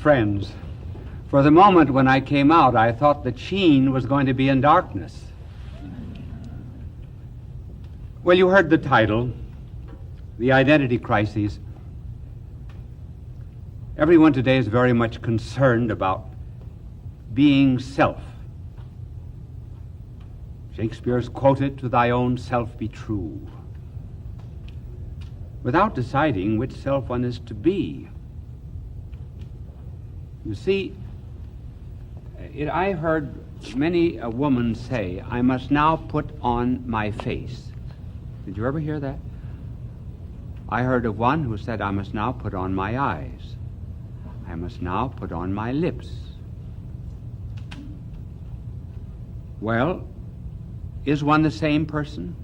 Friends, for the moment when I came out, I thought that Sheen was going to be in darkness. Well, you heard the title, The Identity Crises. Everyone today is very much concerned about being self. Shakespeare's quoted, "To thy own self be true," without deciding which self one is to be. You see, I heard many a woman say, "I must now put on my face." Did you ever hear that? I heard of one who said, "I must now put on my eyes. I must now put on my lips." Well, is one the same person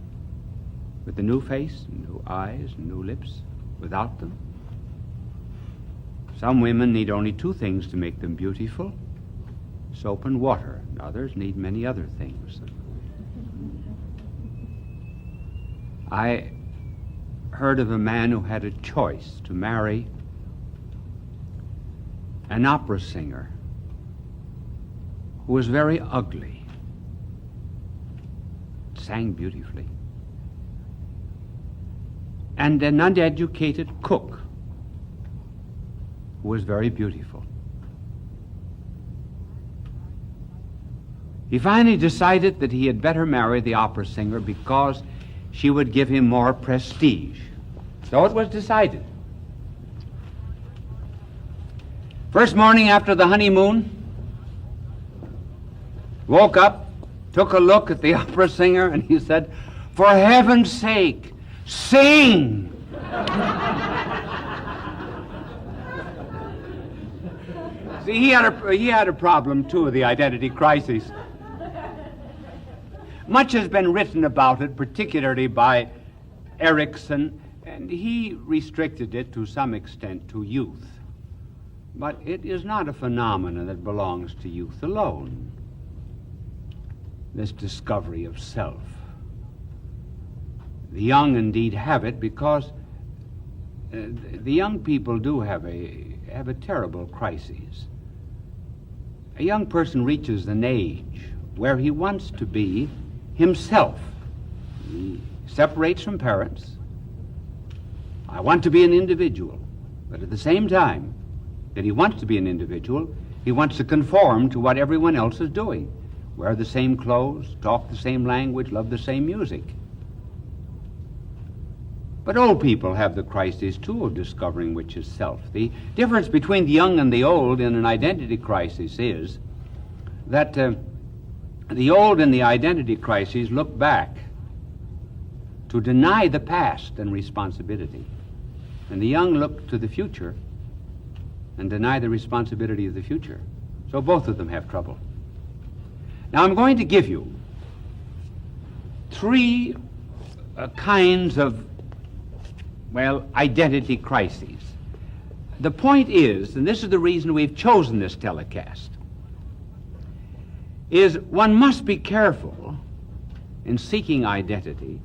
with a new face, new eyes, new lips, without them? Some women need only two things to make them beautiful: soap and water. Others need many other things. I heard of a man who had a choice to marry an opera singer who was very ugly, sang beautifully, and an uneducated cook who was very beautiful. He finally decided that he had better marry the opera singer because she would give him more prestige. So it was decided. First morning after the honeymoon, woke up, took a look at the opera singer, and he said, "For heaven's sake, sing!" See, he had a problem, too, of the identity crisis. Much has been written about it, particularly by Erickson, and he restricted it to some extent to youth. But it is not a phenomenon that belongs to youth alone, this discovery of self. The young indeed have it because the young people do have a terrible crisis. A young person reaches an age where he wants to be himself. He separates from parents. I want to be an individual. But at the same time that he wants to be an individual, he wants to conform to what everyone else is doing. Wear the same clothes, talk the same language, love the same music. But old people have the crisis, too, of discovering which is self. The difference between the young and the old in an identity crisis is that the old in the identity crisis look back to deny the past and responsibility, and the young look to the future and deny the responsibility of the future. So both of them have trouble. Now I'm going to give you three kinds of identity crises. The point is, and this is the reason we've chosen this telecast, is one must be careful in seeking identity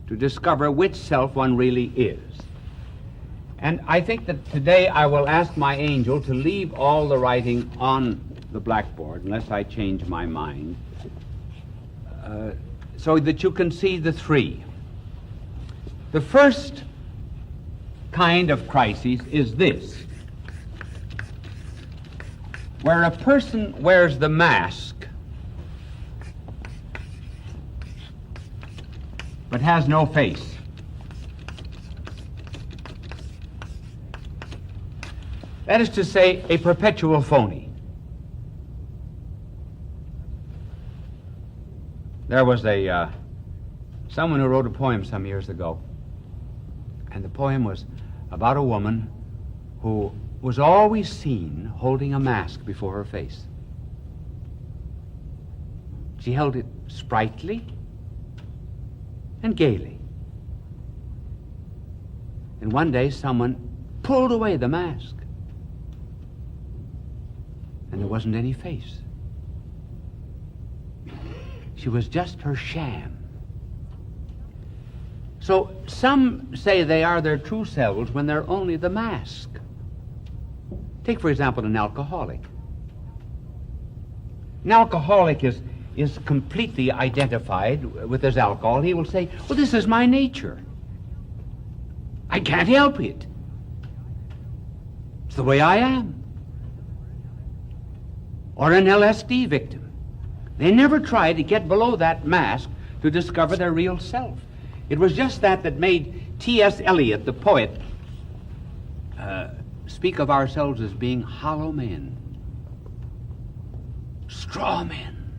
to discover which self one really is. And I think that today I will ask my angel to leave all the writing on the blackboard, unless I change my mind, so that you can see the three. The first kind of crisis is this, where a person wears the mask but has no face. That is to say, a perpetual phony. There was someone who wrote a poem some years ago, and the poem was about a woman who was always seen holding a mask before her face. She held it sprightly and gaily. And one day someone pulled away the mask, and there wasn't any face. She was just her sham. So some say they are their true selves when they're only the mask. Take, for example, an alcoholic. An alcoholic is completely identified with his alcohol. He will say, well, this is my nature. I can't help it. It's the way I am. Or an LSD victim. They never try to get below that mask to discover their real self. It was just that made T.S. Eliot, the poet, speak of ourselves as being hollow men, straw men.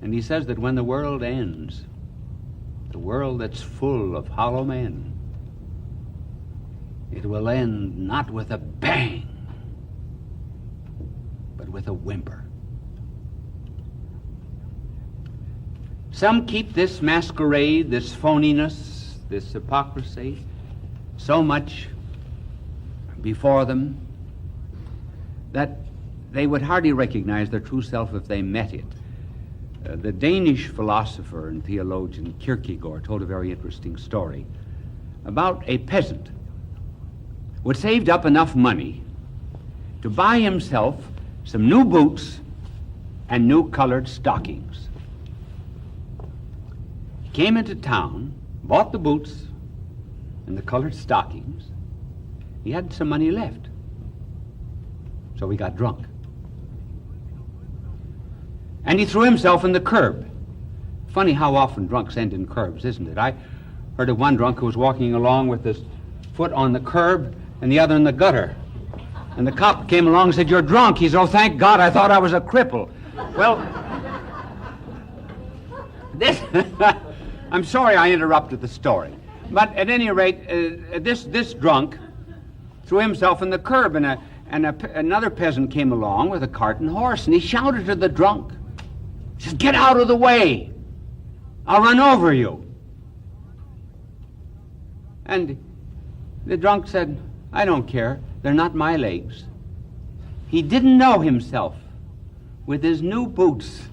And he says that when the world ends, the world that's full of hollow men, it will end not with a bang, but with a whimper. Some keep this masquerade, this phoniness, this hypocrisy, so much before them that they would hardly recognize their true self if they met it. The Danish philosopher and theologian Kierkegaard told a very interesting story about a peasant who had saved up enough money to buy himself some new boots and new colored stockings. He came into town, bought the boots and the colored stockings. He had some money left, so he got drunk. And he threw himself in the curb. Funny how often drunks end in curbs, isn't it? I heard of one drunk who was walking along with his foot on the curb and the other in the gutter. And the cop came along and said, "You're drunk." He said, "Oh, thank God, I thought I was a cripple." Well, this I'm sorry I interrupted the story. But at any rate, this drunk threw himself in the curb, and another peasant came along with a cart and horse, and he shouted to the drunk. He says, "Get out of the way. I'll run over you." And the drunk said, "I don't care. They're not my legs." He didn't know himself with his new boots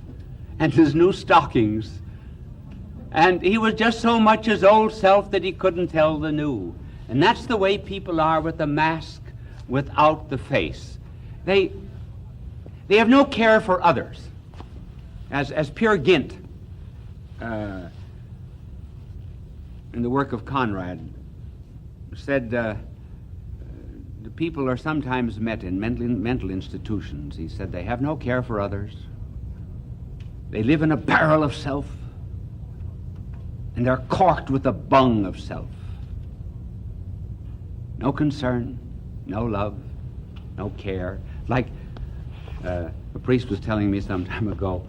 and his new stockings. And he was just so much his old self that he couldn't tell the new. And that's the way people are with the mask without the face. They have no care for others. As Peer Gynt, in the work of Conrad, said, the people are sometimes met in mental institutions. He said they have no care for others. They live in a barrel of self, and they're corked with a bung of self. No concern, no love, no care. Like a priest was telling me some time ago,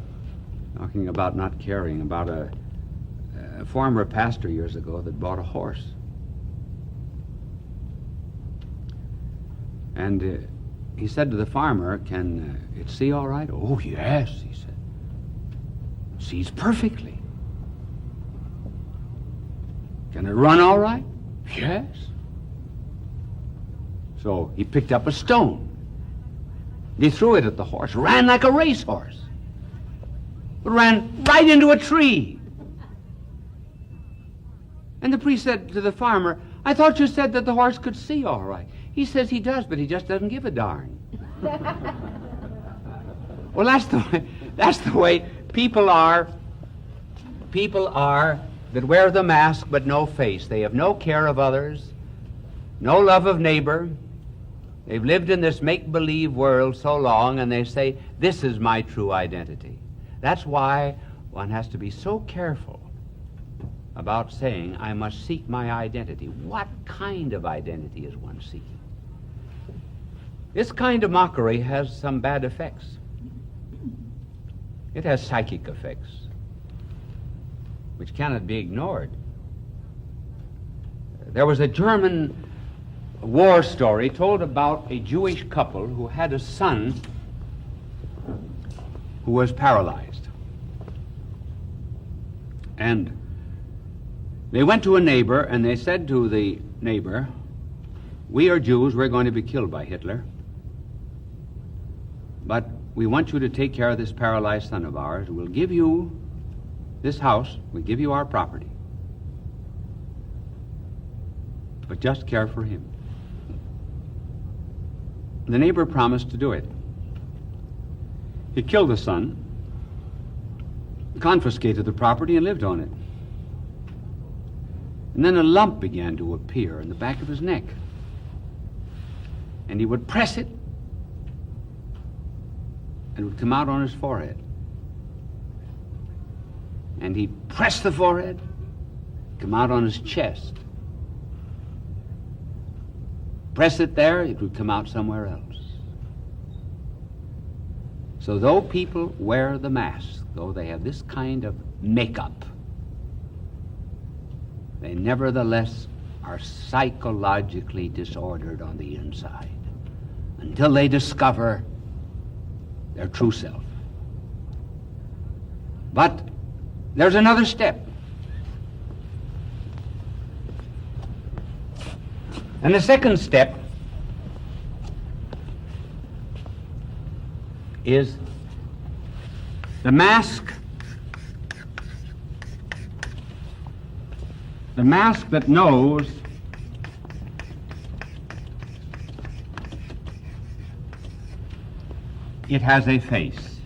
talking about not caring, about a former pastor years ago that bought a horse. And he said to the farmer, "Can it see all right?" "Oh, yes," he said. "Sees perfectly." "Can it run all right?" "Yes." So he picked up a stone. He threw it at the horse, ran like a racehorse. It ran right into a tree. And the priest said to the farmer, "I thought you said that the horse could see all right." He says he does, but he just doesn't give a darn. Well, that's the way people are. People are that wear the mask but no face. They have no care of others, no love of neighbor. They've lived in this make-believe world so long, and they say, "This is my true identity." That's why one has to be so careful about saying, "I must seek my identity." What kind of identity is one seeking? This kind of mockery has some bad effects. It has psychic effects, which cannot be ignored. There was a German war story told about a Jewish couple who had a son who was paralyzed. And they went to a neighbor and they said to the neighbor, "We are Jews, we're going to be killed by Hitler. But we want you to take care of this paralyzed son of ours. We'll give you this house, we'll give you our property. But just care for him." The neighbor promised to do it. He killed the son, confiscated the property, and lived on it. And then a lump began to appear in the back of his neck. And he would press it, and it would come out on his forehead. And he'd press the forehead, come out on his chest. Press it there, it would come out somewhere else. So though people wear the mask, though they have this kind of makeup, they nevertheless are psychologically disordered on the inside until they discover their true self. But there's another step. And the second step is the mask that knows it has a face,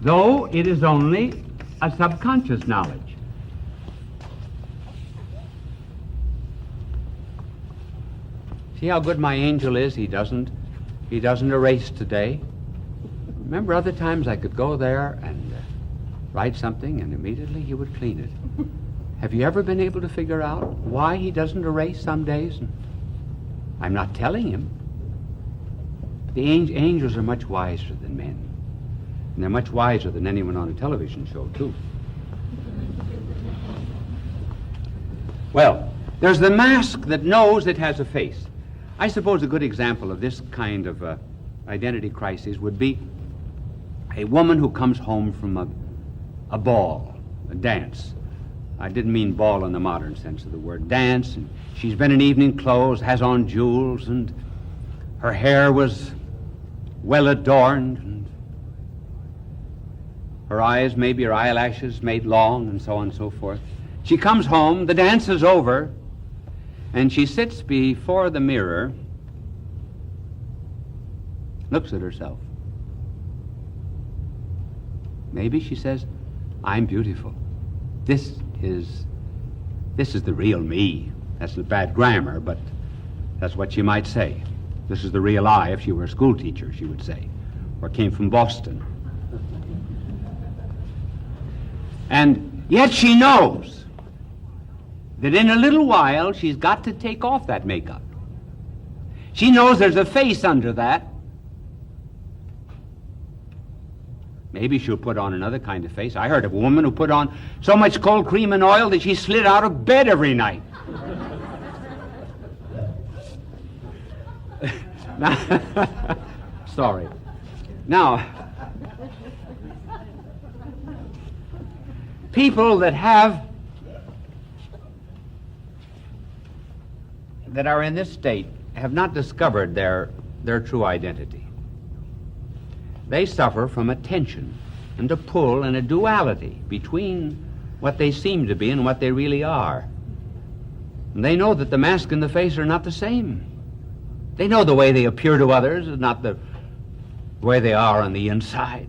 though it is only a subconscious knowledge. See how good my angel is? He doesn't erase today. Remember other times I could go there and write something and immediately he would clean it. Have you ever been able to figure out why he doesn't erase some days? I'm not telling him. The angels are much wiser than men. And they're much wiser than anyone on a television show, too. Well, there's the mask that knows it has a face. I suppose a good example of this kind of identity crisis would be a woman who comes home from a ball, a dance. I didn't mean ball in the modern sense of the word. Dance, and she's been in evening clothes, has on jewels, and her hair was well adorned, and her eyes, maybe her eyelashes made long, and so on and so forth. She comes home, the dance is over, and she sits before the mirror, looks at herself. Maybe she says, I'm beautiful. This is the real me. That's the bad grammar, but that's what she might say. This is the real I. If she were a school teacher, she would say, or came from Boston. And yet she knows that in a little while she's got to take off that makeup. She knows there's a face under that. Maybe she'll put on another kind of face. I heard of a woman who put on so much cold cream and oil that she slid out of bed every night. Sorry. Now, people that are in this state have not discovered their true identity. They suffer from a tension and a pull and a duality between what they seem to be and what they really are. And they know that the mask and the face are not the same. They know the way they appear to others is not the way they are on the inside.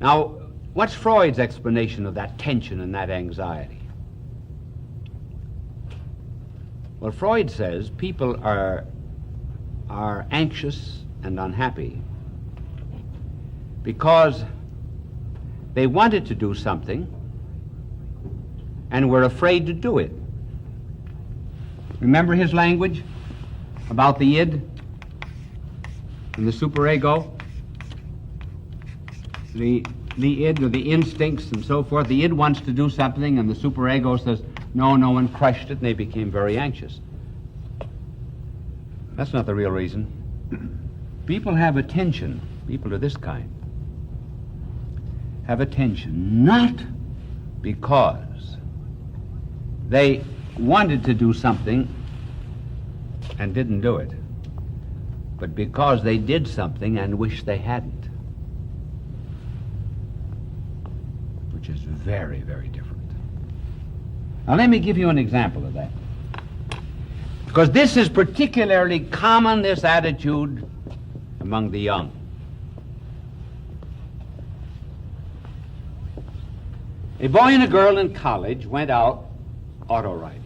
Now, what's Freud's explanation of that tension and that anxiety? Well, Freud says people are anxious and unhappy because they wanted to do something and were afraid to do it. Remember his language about the id and the superego? The id, or the instincts and so forth. The id wants to do something and the superego says, no one crushed it, and they became very anxious. That's not the real reason. People have a tension, people of this kind, have a tension not because they wanted to do something and didn't do it, but because they did something and wish they hadn't, which is very, very different. Now let me give you an example of that. Because this is particularly common, this attitude, among the young. A boy and a girl in college went out auto riding.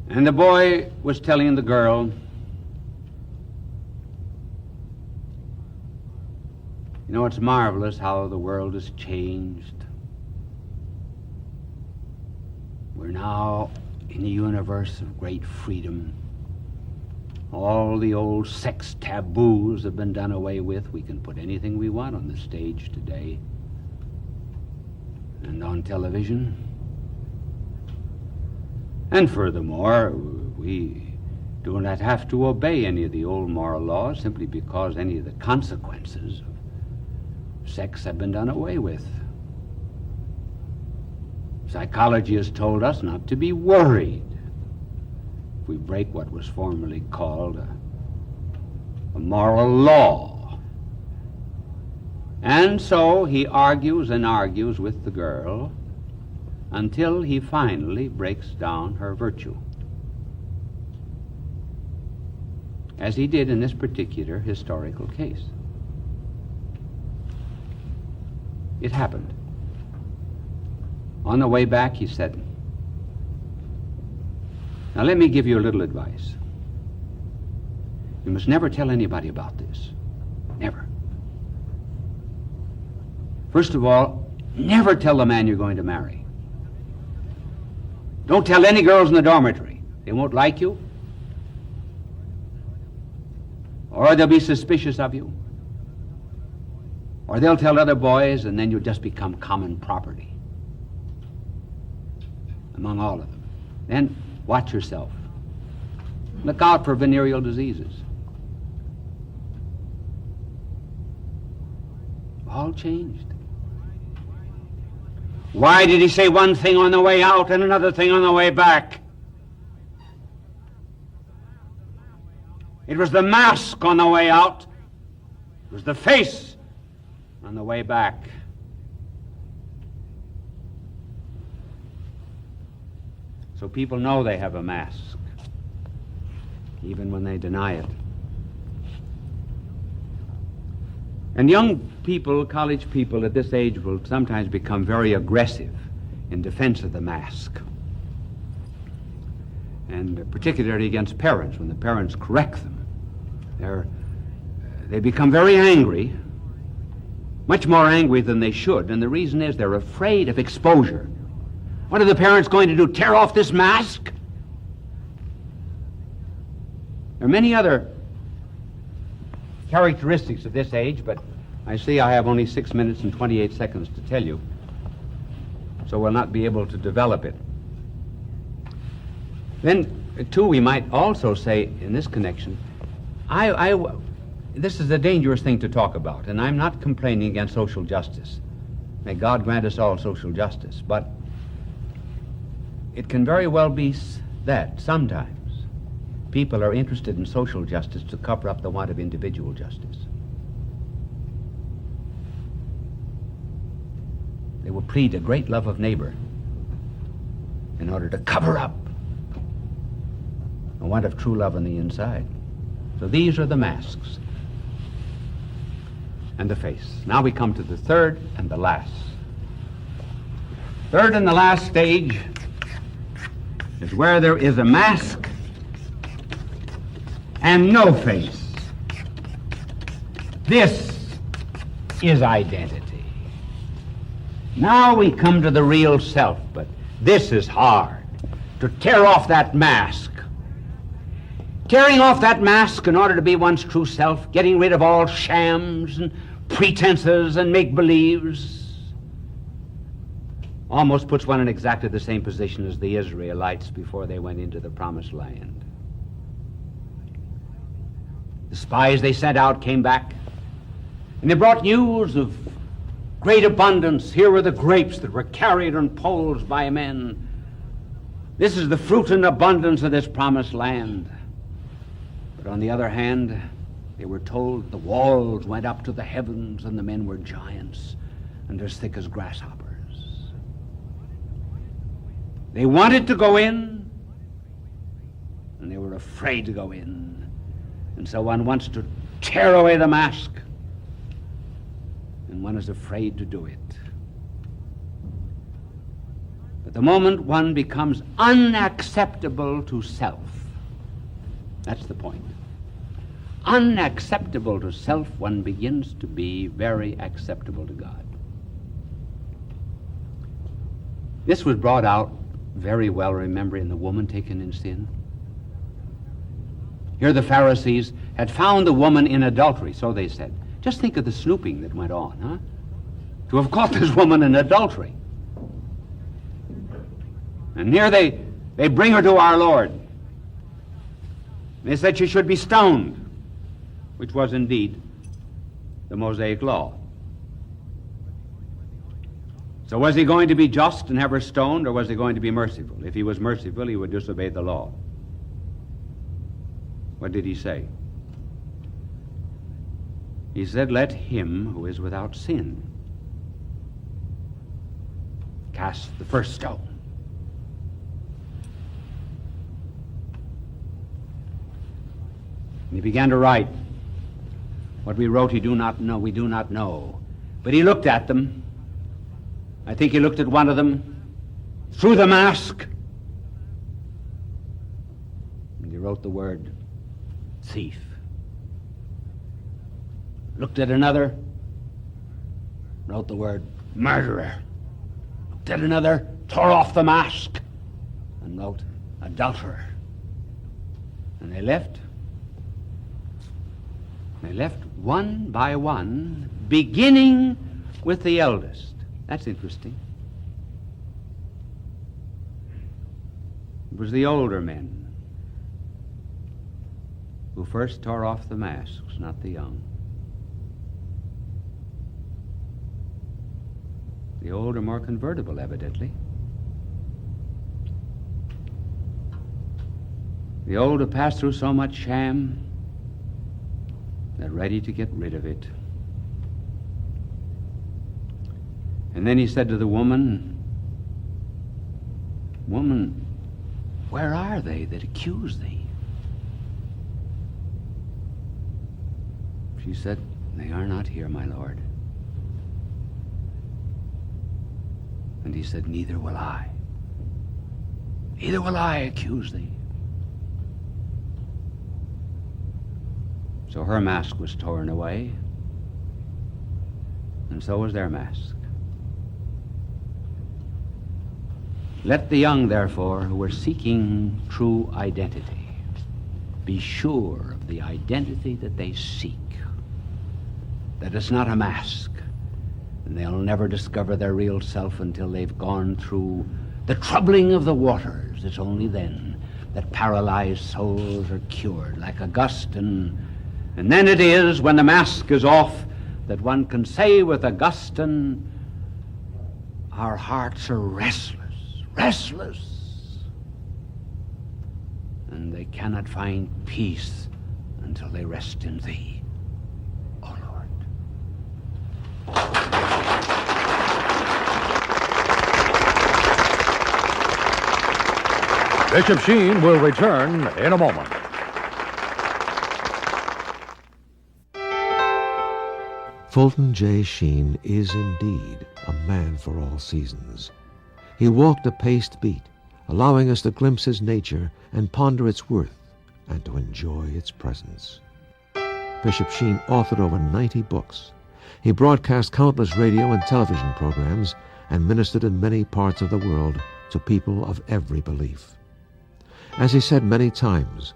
And the boy was telling the girl, you know, it's marvelous how the world has changed. We're now in a universe of great freedom. All the old sex taboos have been done away with. We can put anything we want on the stage today and on television. And furthermore, we do not have to obey any of the old moral laws simply because any of the consequences of sex have been done away with. Psychology has told us not to be worried if we break what was formerly called a moral law. And so he argues and argues with the girl until he finally breaks down her virtue, as he did in this particular historical case. It happened. On the way back, he said, now let me give you a little advice. You must never tell anybody about this. Never. First of all, never tell the man you're going to marry. Don't tell any girls in the dormitory. They won't like you, or they'll be suspicious of you, or they'll tell other boys, and then you'll just become common property among all of them. Then watch yourself. Look out for venereal diseases. All changed. Why did he say one thing on the way out and another thing on the way back? It was the mask on the way out. It was the face on the way back. So people know they have a mask, even when they deny it. And young people, college people at this age will sometimes become very aggressive in defense of the mask. And particularly against parents, when the parents correct them. They become very angry, much more angry than they should, and the reason is they're afraid of exposure. What are the parents going to do, tear off this mask? There are many other characteristics of this age, but I see I have only 6 minutes and 28 seconds to tell you, so we'll not be able to develop it. Then, too, we might also say in this connection, this is a dangerous thing to talk about, and I'm not complaining against social justice. May God grant us all social justice, but it can very well be that sometimes people are interested in social justice to cover up the want of individual justice. They will plead a great love of neighbor in order to cover up a want of true love on the inside. So these are the masks and the face. Now we come to the third and the last. Third and the last stage is where there is a mask and no face. This is identity. Now we come to the real self, but this is hard, to tear off that mask. Tearing off that mask in order to be one's true self, getting rid of all shams and pretenses and make-believes, almost puts one in exactly the same position as the Israelites before they went into the Promised Land. The spies they sent out came back, and they brought news of great abundance. Here were the grapes that were carried on poles by men. This is the fruit and abundance of this Promised Land. But on the other hand, they were told the walls went up to the heavens and the men were giants and as thick as grasshoppers. They wanted to go in, and they were afraid to go in. And so one wants to tear away the mask, and one is afraid to do it. But the moment one becomes unacceptable to self, that's the point. Unacceptable to self, one begins to be very acceptable to God. This was brought out very well, remember, in the woman taken in sin. Here the Pharisees had found the woman in adultery, so they said. Just think of the snooping that went on, huh? To have caught this woman in adultery. And here they bring her to our Lord. They said she should be stoned, which was indeed the Mosaic law. So was he going to be just and have her stoned, or was he going to be merciful? If he was merciful, he would disobey the law. What did he say? He said, let him who is without sin cast the first stone. And he began to write. What we wrote, we do not know. But he looked at them. I think he looked at one of them through the mask, and he wrote the word thief. Looked at another, wrote the word murderer. Looked at another, tore off the mask, and wrote adulterer. And they left. They left one by one, beginning with the eldest. That's interesting. It was the older men who first tore off the masks, not the young. The old are more convertible, evidently. The old have passed through so much sham, they're ready to get rid of it. And then he said to the woman, woman, where are they that accuse thee? She said, they are not here, my Lord. And he said, neither will I. Neither will I accuse thee. So her mask was torn away, and so was their mask. Let the young, therefore, who are seeking true identity, be sure of the identity that they seek, that it's not a mask, and they'll never discover their real self until they've gone through the troubling of the waters. It's only then that paralyzed souls are cured, like Augustine. And then it is, when the mask is off, that one can say with Augustine, our hearts are restless, and they cannot find peace until they rest in thee, O Lord. Bishop Sheen will return in a moment. Fulton J. Sheen is indeed a man for all seasons. He walked a paced beat, allowing us to glimpse his nature and ponder its worth and to enjoy its presence. Bishop Sheen authored over 90 books. He broadcast countless radio and television programs and ministered in many parts of the world to people of every belief. As he said many times,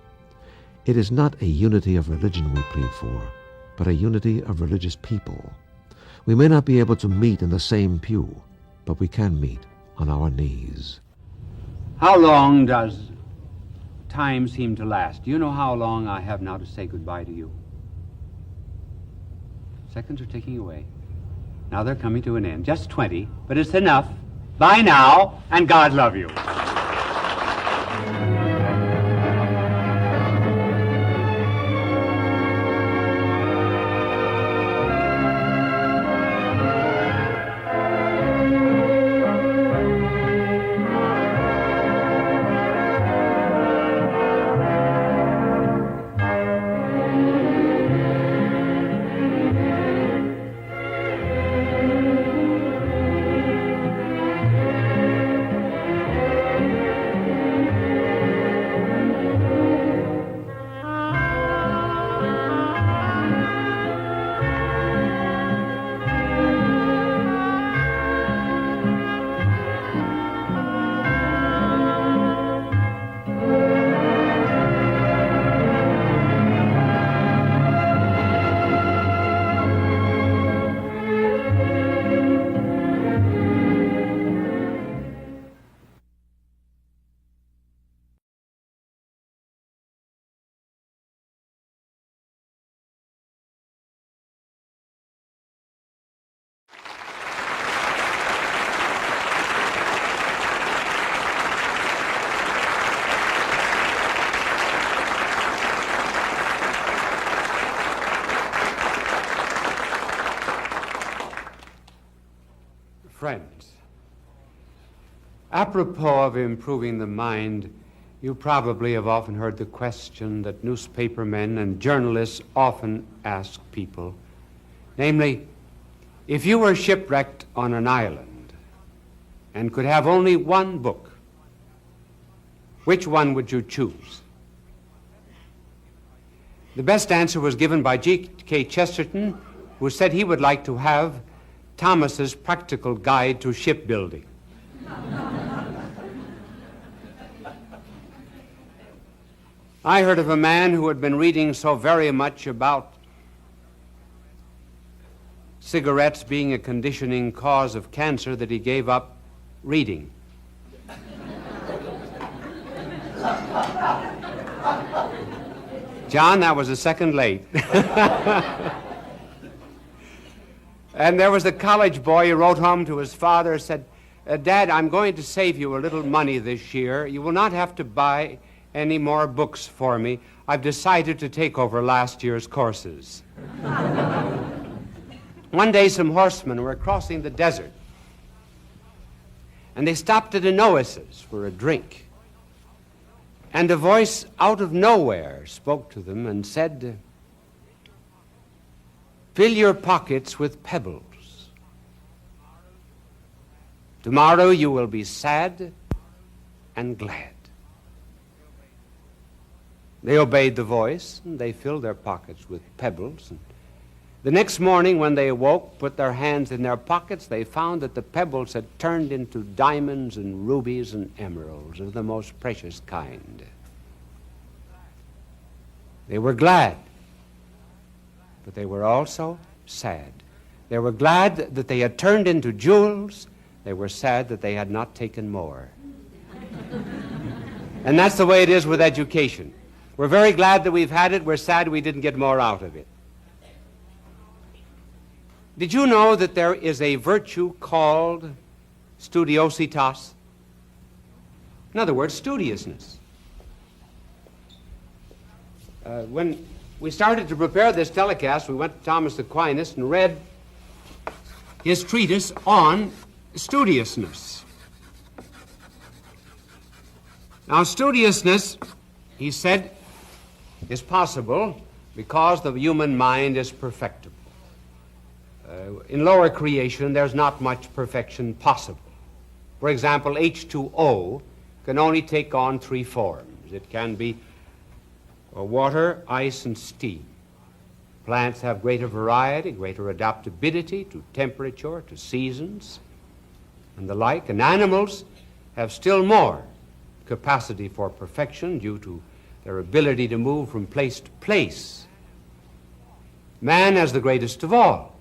it is not a unity of religion we plead for, but a unity of religious people. We may not be able to meet in the same pew, but we can meet on our knees. How long does time seem to last? Do you know how long I have now to say goodbye to you? Seconds are ticking away. Now they're coming to an end. Just 20, but it's enough. Bye now, and God love you. Apropos of improving the mind, you probably have often heard the question that newspapermen and journalists often ask people, namely, if you were shipwrecked on an island and could have only one book, which one would you choose? The best answer was given by G.K. Chesterton, who said he would like to have Thomas's Practical Guide to Shipbuilding. I heard of a man who had been reading so very much about cigarettes being a conditioning cause of cancer that he gave up reading. John, that was a second late. And there was a college boy who wrote home to his father, said, Dad, I'm going to save you a little money this year. You will not have to buy any more books for me. I've decided to take over last year's courses. One day some horsemen were crossing the desert, and they stopped at an oasis for a drink. And a voice out of nowhere spoke to them and said, fill your pockets with pebbles. Tomorrow you will be sad and glad. They obeyed the voice, and they filled their pockets with pebbles. And the next morning when they awoke, put their hands in their pockets, they found that the pebbles had turned into diamonds and rubies and emeralds of the most precious kind. They were glad, but they were also sad. They were glad that they had turned into jewels. They were sad that they had not taken more. And that's the way it is with education. We're very glad that we've had it. We're sad we didn't get more out of it. Did you know that there is a virtue called studiositas? In other words, studiousness. When we started to prepare this telecast, we went to Thomas Aquinas and read his treatise on studiousness. Now, studiousness, he said, is possible because the human mind is perfectible. In lower creation, there's not much perfection possible. For example, H2O can only take on three forms. It can be water, ice, and steam. Plants have greater variety, greater adaptability to temperature, to seasons, and the like. And animals have still more capacity for perfection due to their ability to move from place to place. Man has the greatest of all.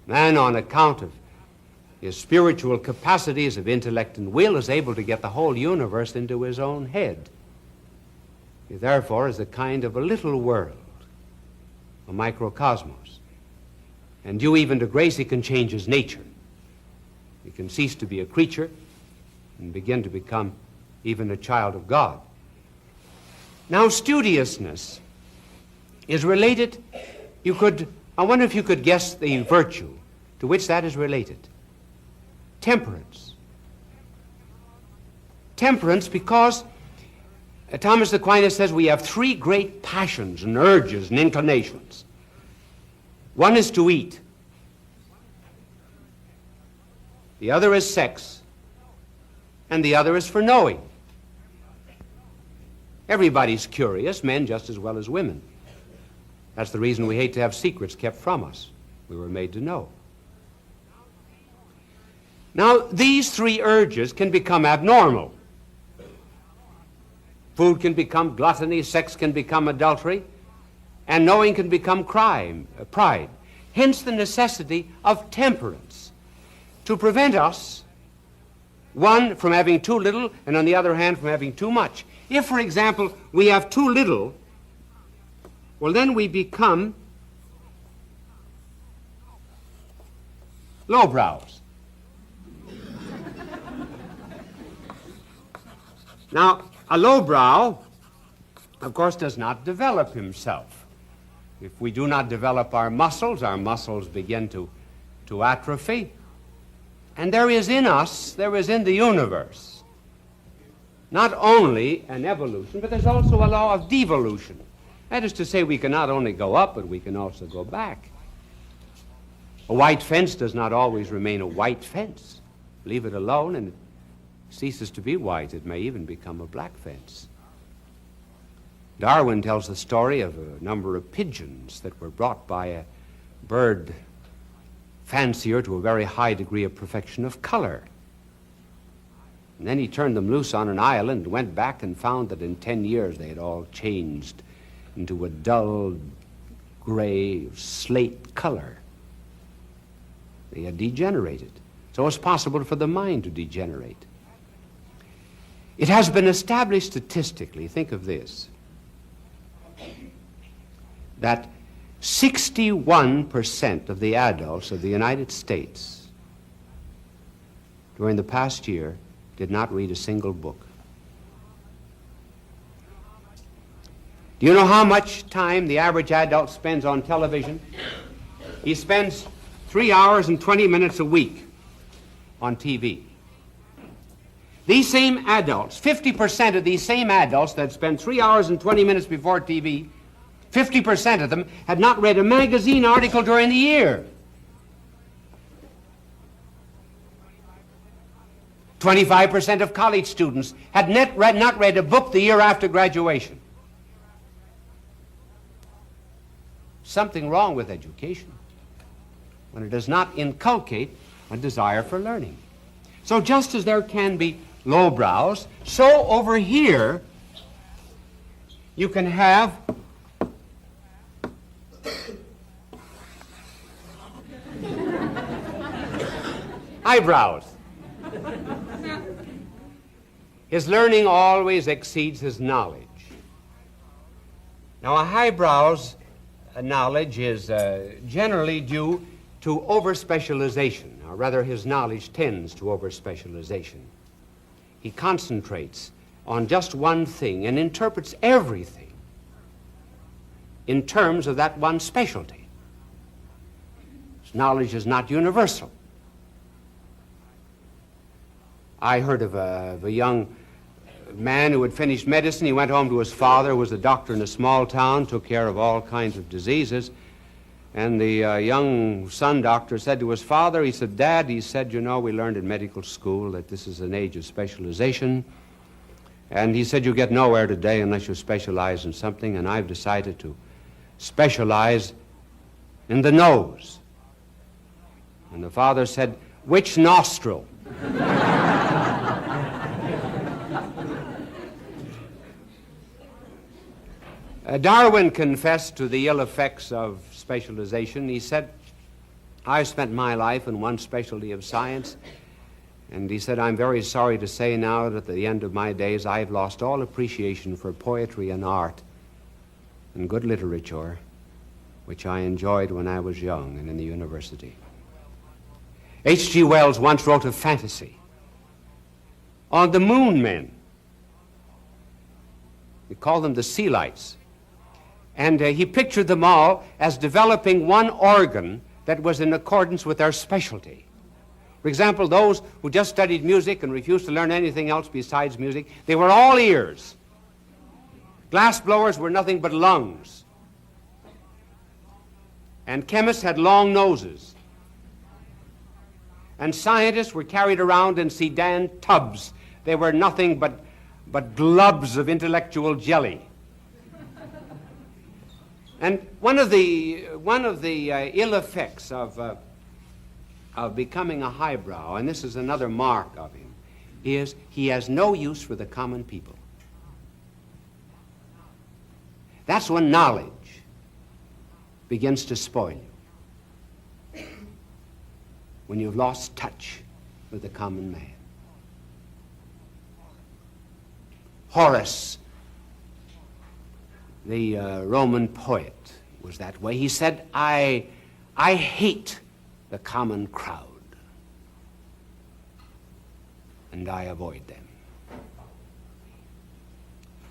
Man, on account of his spiritual capacities of intellect and will, is able to get the whole universe into his own head. He therefore is a kind of a little world, a microcosmos. And due even to grace, he can change his nature. He can cease to be a creature and begin to become even a child of God. Now, studiousness is related, I wonder if you could guess the virtue to which that is related. Temperance. Temperance, because Thomas Aquinas says we have three great passions and urges and inclinations. One is to eat. The other is sex. And the other is for knowing. Everybody's curious, men just as well as women. That's the reason we hate to have secrets kept from us. We were made to know. Now, these three urges can become abnormal. Food can become gluttony, sex can become adultery, and knowing can become crime, pride. Hence the necessity of temperance to prevent us, one, from having too little, and on the other hand, from having too much. If, for example, we have too little, well, then we become lowbrows. Now, a lowbrow, of course, does not develop himself. If we do not develop our muscles begin to atrophy. And there is in us, there is in the universe, not only an evolution, but there's also a law of devolution. That is to say, we can not only go up, but we can also go back. A white fence does not always remain a white fence. Leave it alone and it ceases to be white. It may even become a black fence. Darwin tells the story of a number of pigeons that were brought by a bird fancier to a very high degree of perfection of color. And then he turned them loose on an island, went back and found that in 10 years they had all changed into a dull gray slate color. They had degenerated. So it's possible for the mind to degenerate. It has been established statistically, think of this, that 61% of the adults of the United States during the past year did not read a single book. Do you know how much time the average adult spends on television? He spends 3 hours and 20 minutes a week on TV. These same adults, 50% of these same adults that spend 3 hours and 20 minutes before TV, 50% of them had not read a magazine article during the year. 25% of college students had not read a book the year after graduation. Something wrong with education when it does not inculcate a desire for learning. So just as there can be lowbrows, so over here you can have eyebrows. His learning always exceeds his knowledge. Now, a highbrow's knowledge is generally due to over-specialization, or rather his knowledge tends to over-specialization. He concentrates on just one thing and interprets everything in terms of that one specialty. His knowledge is not universal. I heard of a young man who had finished medicine. He went home to his father, who was a doctor in a small town, took care of all kinds of diseases. And the young son doctor said to his father, he said, "Dad," he said, "you know, we learned in medical school that this is an age of specialization. And he said, you get nowhere today unless you specialize in something, and I've decided to specialize in the nose." And the father said, "Which nostril?" Darwin confessed to the ill effects of specialization. He said, "I've spent my life in one specialty of science," and he said, "I'm very sorry to say now that at the end of my days I've lost all appreciation for poetry and art and good literature, which I enjoyed when I was young and in the university." H.G. Wells once wrote a fantasy on the moon men. He called them the sea lights. And he pictured them all as developing one organ that was in accordance with their specialty. For example, those who just studied music and refused to learn anything else besides music, they were all ears. Glass blowers were nothing but lungs. And chemists had long noses. And scientists were carried around in sedan tubs. They were nothing but globs of intellectual jelly. And one of the ill effects of becoming a highbrow, and this is another mark of him, is he has no use for the common people. That's when knowledge begins to spoil you. When you've lost touch with the common man. Horace, the Roman poet, was that way. He said, I hate the common crowd, and I avoid them."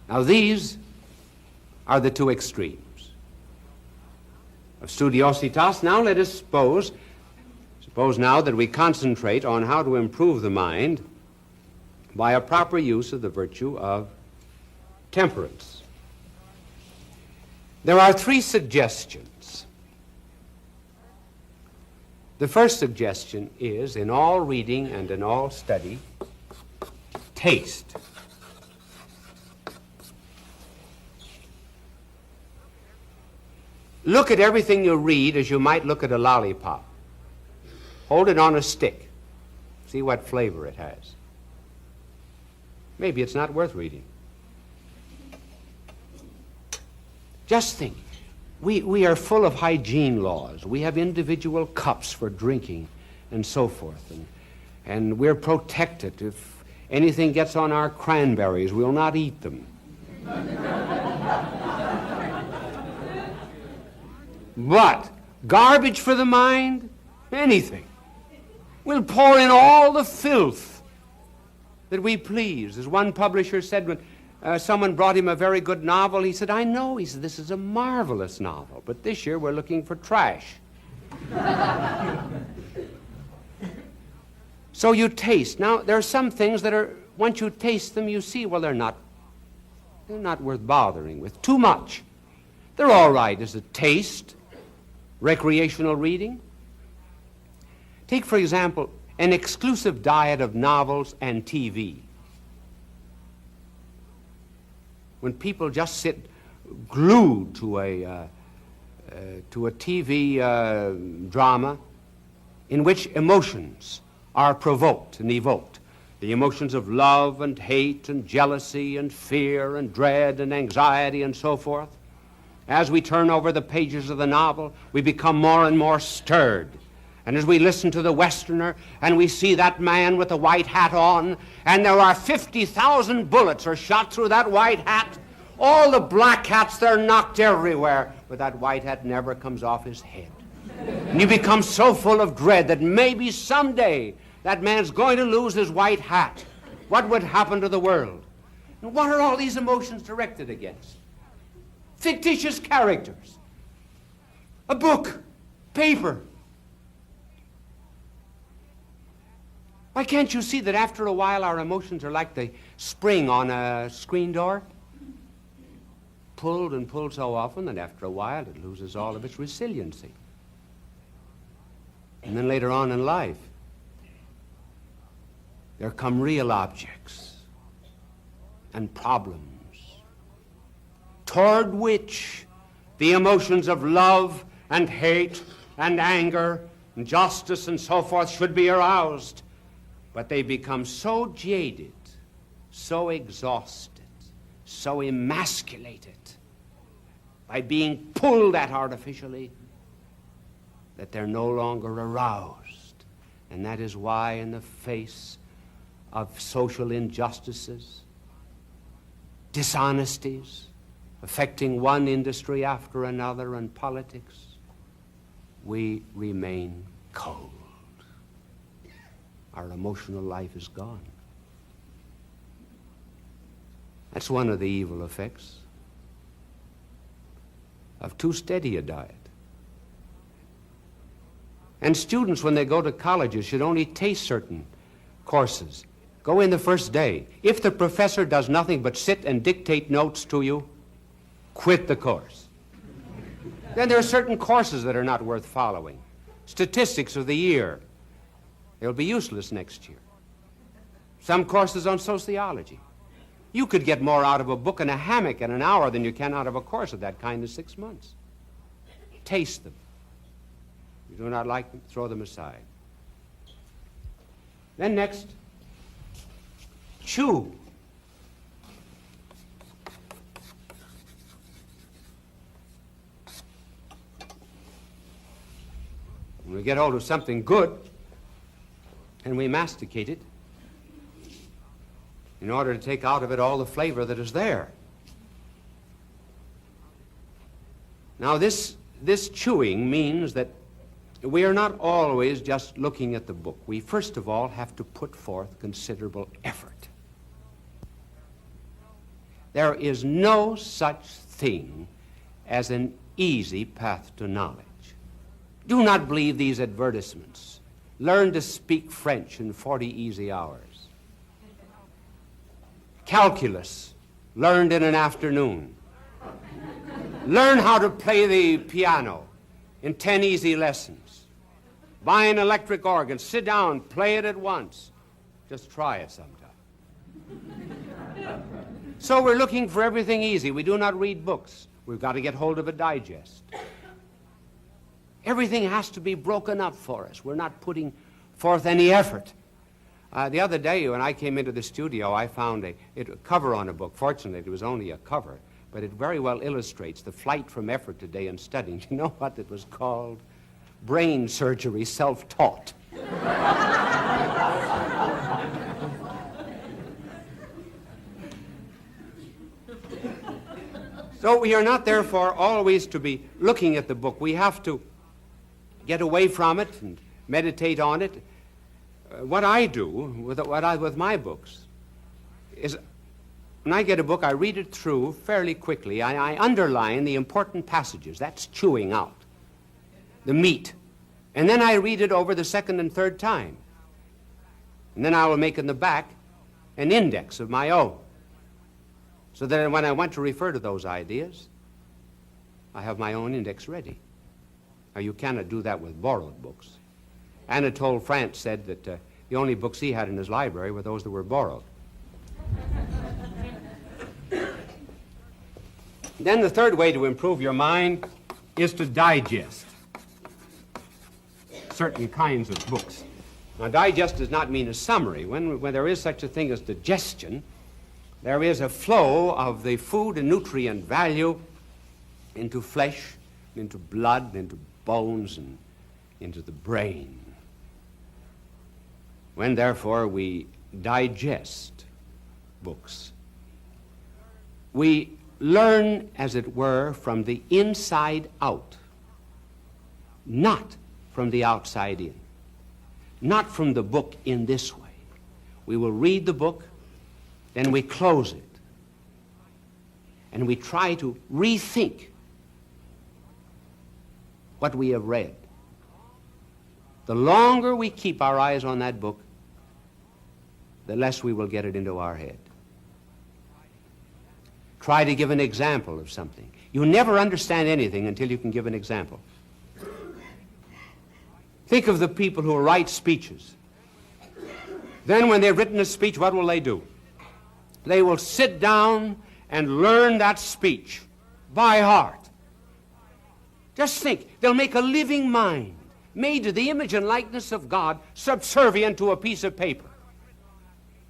Now these are the two extremes of studiositas. Now let us suppose Suppose now that we concentrate on how to improve the mind by a proper use of the virtue of temperance. There are 3 suggestions. The first suggestion is, in all reading and in all study, taste. Look at everything you read as you might look at a lollipop. Hold it on a stick. See what flavor it has. Maybe it's not worth reading. Just think, we are full of hygiene laws. We have individual cups for drinking and so forth. And we're protected. If anything gets on our cranberries, we'll not eat them. But garbage for the mind? Anything. We'll pour in all the filth that we please. As one publisher said when someone brought him a very good novel, he said, I know, he said, this is a marvelous novel, but this year we're looking for trash. So you taste. Now, there are some things that are, once you taste them, you see, well, they're not worth bothering with. Too much. They're all right as a taste, recreational reading. Take, for example, an exclusive diet of novels and TV. When people just sit glued to a TV drama in which emotions are provoked and evoked, the emotions of love and hate and jealousy and fear and dread and anxiety and so forth, as we turn over the pages of the novel, we become more and more stirred. And as we listen to the Westerner and we see that man with the white hat on, and there are 50,000 bullets are shot through that white hat, all the black hats, they're knocked everywhere, but that white hat never comes off his head. And you become so full of dread that maybe someday that man's going to lose his white hat. What would happen to the world? And what are all these emotions directed against? Fictitious characters. A book. Paper. Why can't you see that after a while our emotions are like the spring on a screen door? Pulled and pulled so often that after a while it loses all of its resiliency. And then later on in life, there come real objects and problems toward which the emotions of love and hate and anger and justice and so forth should be aroused. But they become so jaded, so exhausted, so emasculated by being pulled at artificially that they're no longer aroused. And that is why in the face of social injustices, dishonesties, affecting one industry after another and politics, we remain cold. Our emotional life is gone. That's one of the evil effects of too steady a diet. And students, when they go to colleges, should only taste certain courses. Go in the first day. If the professor does nothing but sit and dictate notes to you, quit the course. Then there are certain courses that are not worth following. Statistics of the year. They'll be useless next year. Some courses on sociology. You could get more out of a book in a hammock in an hour than you can out of a course of that kind in 6 months. Taste them. If you do not like them, throw them aside. Then next, chew. When we get hold of something good, and we masticate it in order to take out of it all the flavor that is there. Now, this chewing means that we are not always just looking at the book. We first of all have to put forth considerable effort. There is no such thing as an easy path to knowledge. Do not believe these advertisements. learn to speak French in 40 easy hours. Calculus, learned in an afternoon. Learn how to play the piano in 10 easy lessons. Buy an electric organ, sit down, play it at once. Just try it sometime. So we're looking for everything easy. We do not read books. We've got to get hold of a digest. Everything has to be broken up for us. We're not putting forth any effort. The other day when I came into the studio, I found a cover on a book. Fortunately, it was only a cover, but it very well illustrates the flight from effort today in studying. You know what it was called? Brain surgery self-taught. So we are not, therefore, always to be looking at the book. We have to get away from it and meditate on it. What I do with my books is when I get a book, I read it through fairly quickly. I underline the important passages. That's chewing out the meat. And then I read it over the second and third time. And then I will make in the back an index of my own, so that when I want to refer to those ideas, I have my own index ready. Now, you cannot do that with borrowed books. Anatole France said that the only books he had in his library were those that were borrowed. Then the third way to improve your mind is to digest certain kinds of books. Now, digest does not mean a summary. When there is such a thing as digestion, there is a flow of the food and nutrient value into flesh, into blood, into bones, and into the brain. When, therefore, we digest books, we learn, as it were, from the inside out, not from the outside in, not from the book in this way. We will read the book, then we close it, and we try to rethink what we have read. The longer we keep our eyes on that book, the less we will get it into our head. Try to give an example of something. You never understand anything until you can give an example. Think of the people who write speeches. Then when they've written a speech, what will they do? They will sit down and learn that speech by heart. Just think, they'll make a living mind, made to the image and likeness of God, subservient to a piece of paper.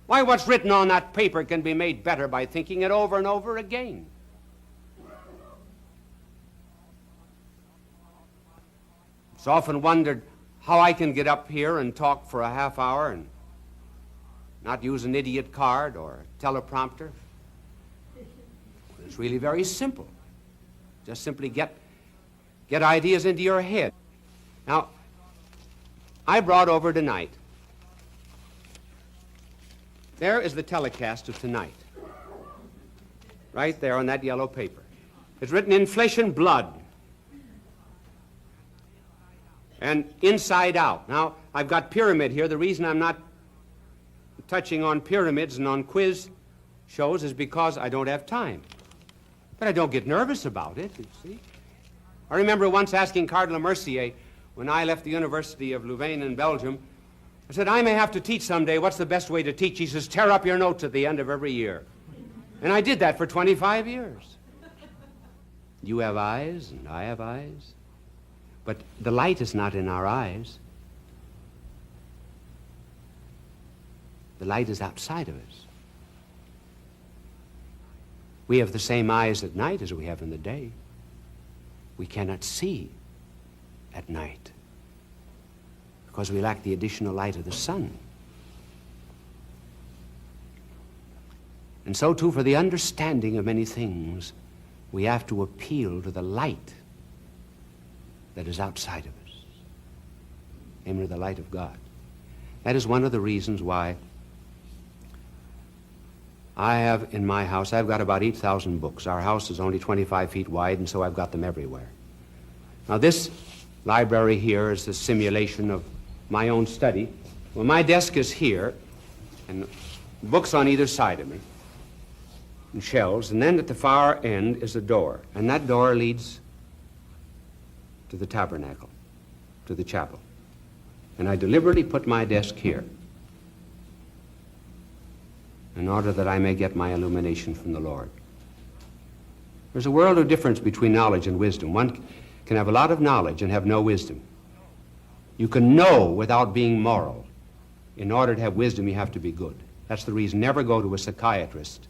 Why, what's written on that paper can be made better by thinking it over and over again. It's often wondered how I can get up here and talk for a half hour and not use an idiot card or a teleprompter. It's really very simple. Just simply get ideas into your head. Now, I brought over tonight, there is the telecast of tonight, right there on that yellow paper. It's written in flesh and blood and inside out. Now, I've got pyramid here. The reason I'm not touching on pyramids and on quiz shows is because I don't have time. But I don't get nervous about it, you see. I remember once asking Cardinal Mercier, when I left the University of Louvain in Belgium, I said, I may have to teach someday. What's the best way to teach? He says, tear up your notes at the end of every year. And I did that for 25 years. You have eyes, and I have eyes. But the light is not in our eyes. The light is outside of us. We have the same eyes at night as we have in the day. We cannot see at night because we lack the additional light of the sun. And so, too, for the understanding of many things, we have to appeal to the light that is outside of us, namely the light of God. That is one of the reasons why I have in my house, I've got about 8,000 books. Our house is only 25 feet wide, and so I've got them everywhere. Now, this library here is the simulation of my own study. Well, my desk is here, and books on either side of me, and shelves, and then at the far end is a door, and that door leads to the tabernacle, to the chapel. And I deliberately put my desk here in order that I may get my illumination from the Lord. There's a world of difference between knowledge and wisdom. One can have a lot of knowledge and have no wisdom. You can know without being moral. In order to have wisdom, you have to be good. That's the reason. Never go to a psychiatrist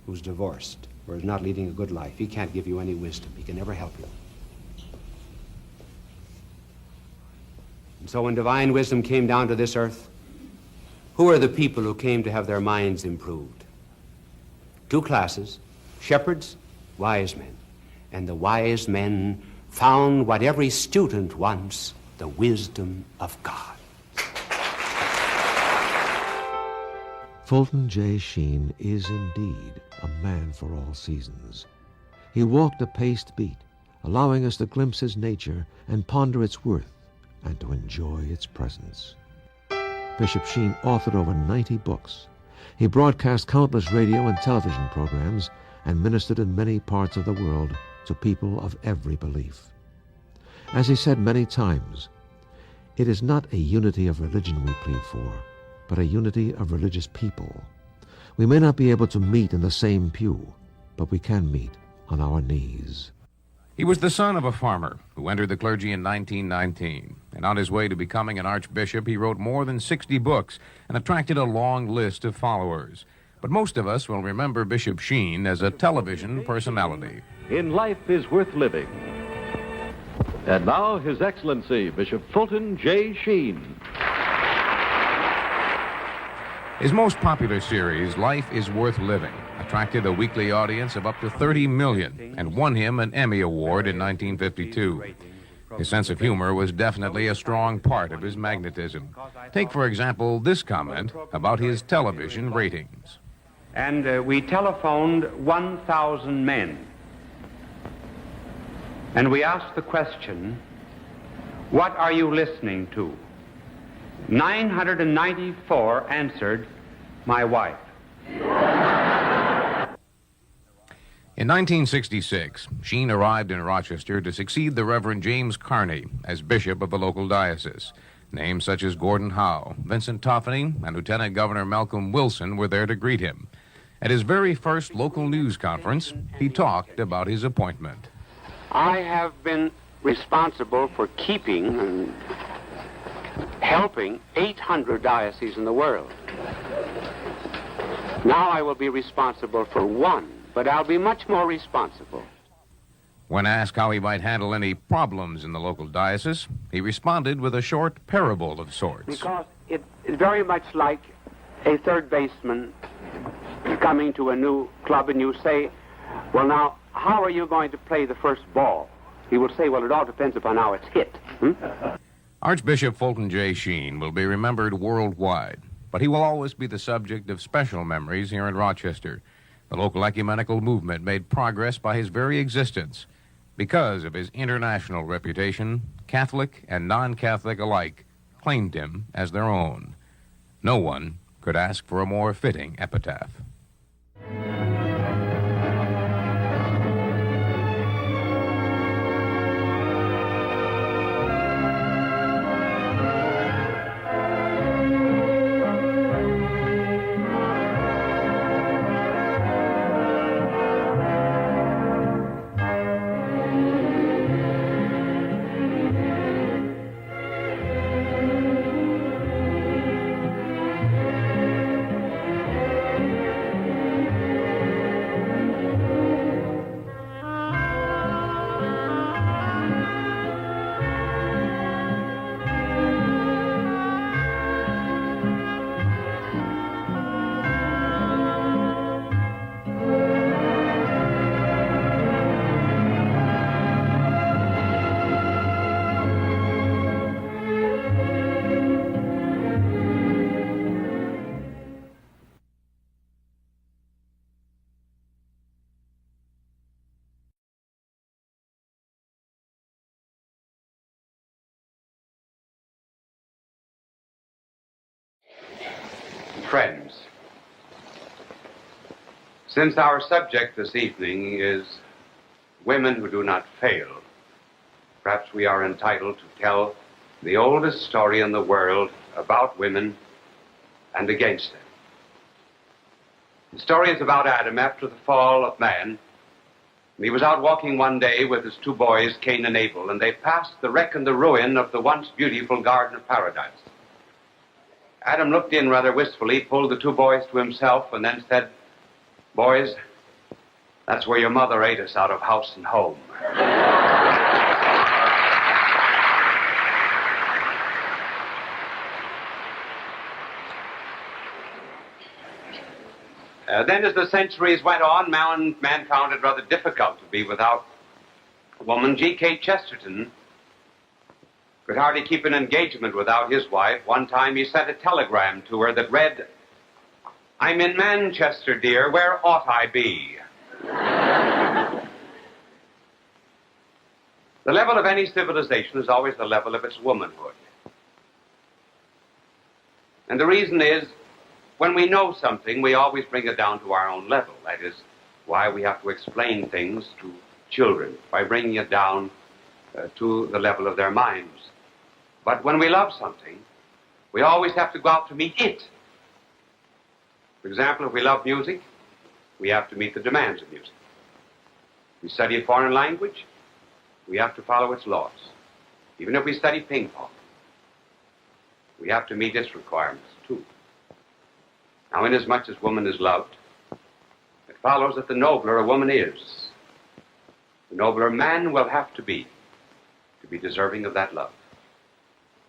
who's divorced or is not leading a good life. He can't give you any wisdom. He can never help you. And so when divine wisdom came down to this earth, who are the people who came to have their minds improved? Two classes: shepherds, wise men. And the wise men found what every student wants, the wisdom of God. Fulton J. Sheen is indeed a man for all seasons. He walked a paced beat, allowing us to glimpse his nature and ponder its worth and to enjoy its presence. Bishop Sheen authored over 90 books. He broadcast countless radio and television programs and ministered in many parts of the world to people of every belief. As he said many times, it is not a unity of religion we plead for, but a unity of religious people. We may not be able to meet in the same pew, but we can meet on our knees. He was the son of a farmer who entered the clergy in 1919, and on his way to becoming an archbishop, he wrote more than 60 books and attracted a long list of followers. But most of us will remember Bishop Sheen as a television personality. In life is worth living. And now, His Excellency, Bishop Fulton J. Sheen. His most popular series, Life is Worth Living, attracted a weekly audience of up to 30 million and won him an Emmy Award in 1952. His sense of humor was definitely a strong part of his magnetism. Take, for example, this comment about his television ratings. And we telephoned 1,000 men. And we asked the question, what are you listening to? 994 answered, my wife. In 1966, Sheen arrived in Rochester to succeed the Reverend James Carney as bishop of the local diocese. Names such as Gordon Howe, Vincent Toffany, and Lieutenant Governor Malcolm Wilson were there to greet him. At his very first local news conference, he talked about his appointment. I have been responsible for keeping and helping 800 dioceses in the world. Now I will be responsible for one, but I'll be much more responsible. When asked how he might handle any problems in the local diocese, he responded with a short parable of sorts. Because it's very much like a third baseman coming to a new club and you say, well, now, how are you going to play the first ball? He will say, well, it all depends upon how it's hit. Archbishop Fulton J. Sheen will be remembered worldwide, but he will always be the subject of special memories here in Rochester. The local ecumenical movement made progress by his very existence. Because of his international reputation, Catholic and non-Catholic alike claimed him as their own. No one could ask for a more fitting epitaph. Friends, since our subject this evening is women who do not fail, perhaps we are entitled to tell the oldest story in the world about women and against them. The story is about Adam after the fall of man. He was out walking one day with his two boys, Cain and Abel, and they passed the wreck and the ruin of the once beautiful Garden of Paradise. Adam looked in rather wistfully, pulled the two boys to himself, and then said, "Boys, that's where your mother ate us out of house and home." Then as the centuries went on, man found it rather difficult to be without a woman. G.K. Chesterton could hardly keep an engagement without his wife. One time he sent a telegram to her that read, "I'm in Manchester, dear, where ought I be?" The level of any civilization is always the level of its womanhood. And the reason is, when we know something, we always bring it down to our own level. That is why we have to explain things to children, by bringing it down to the level of their minds. But when we love something, we always have to go out to meet it. For example, if we love music, we have to meet the demands of music. If we study a foreign language, we have to follow its laws. Even if we study ping pong, we have to meet its requirements too. Now, inasmuch as woman is loved, it follows that the nobler a woman is, the nobler a man will have to be deserving of that love.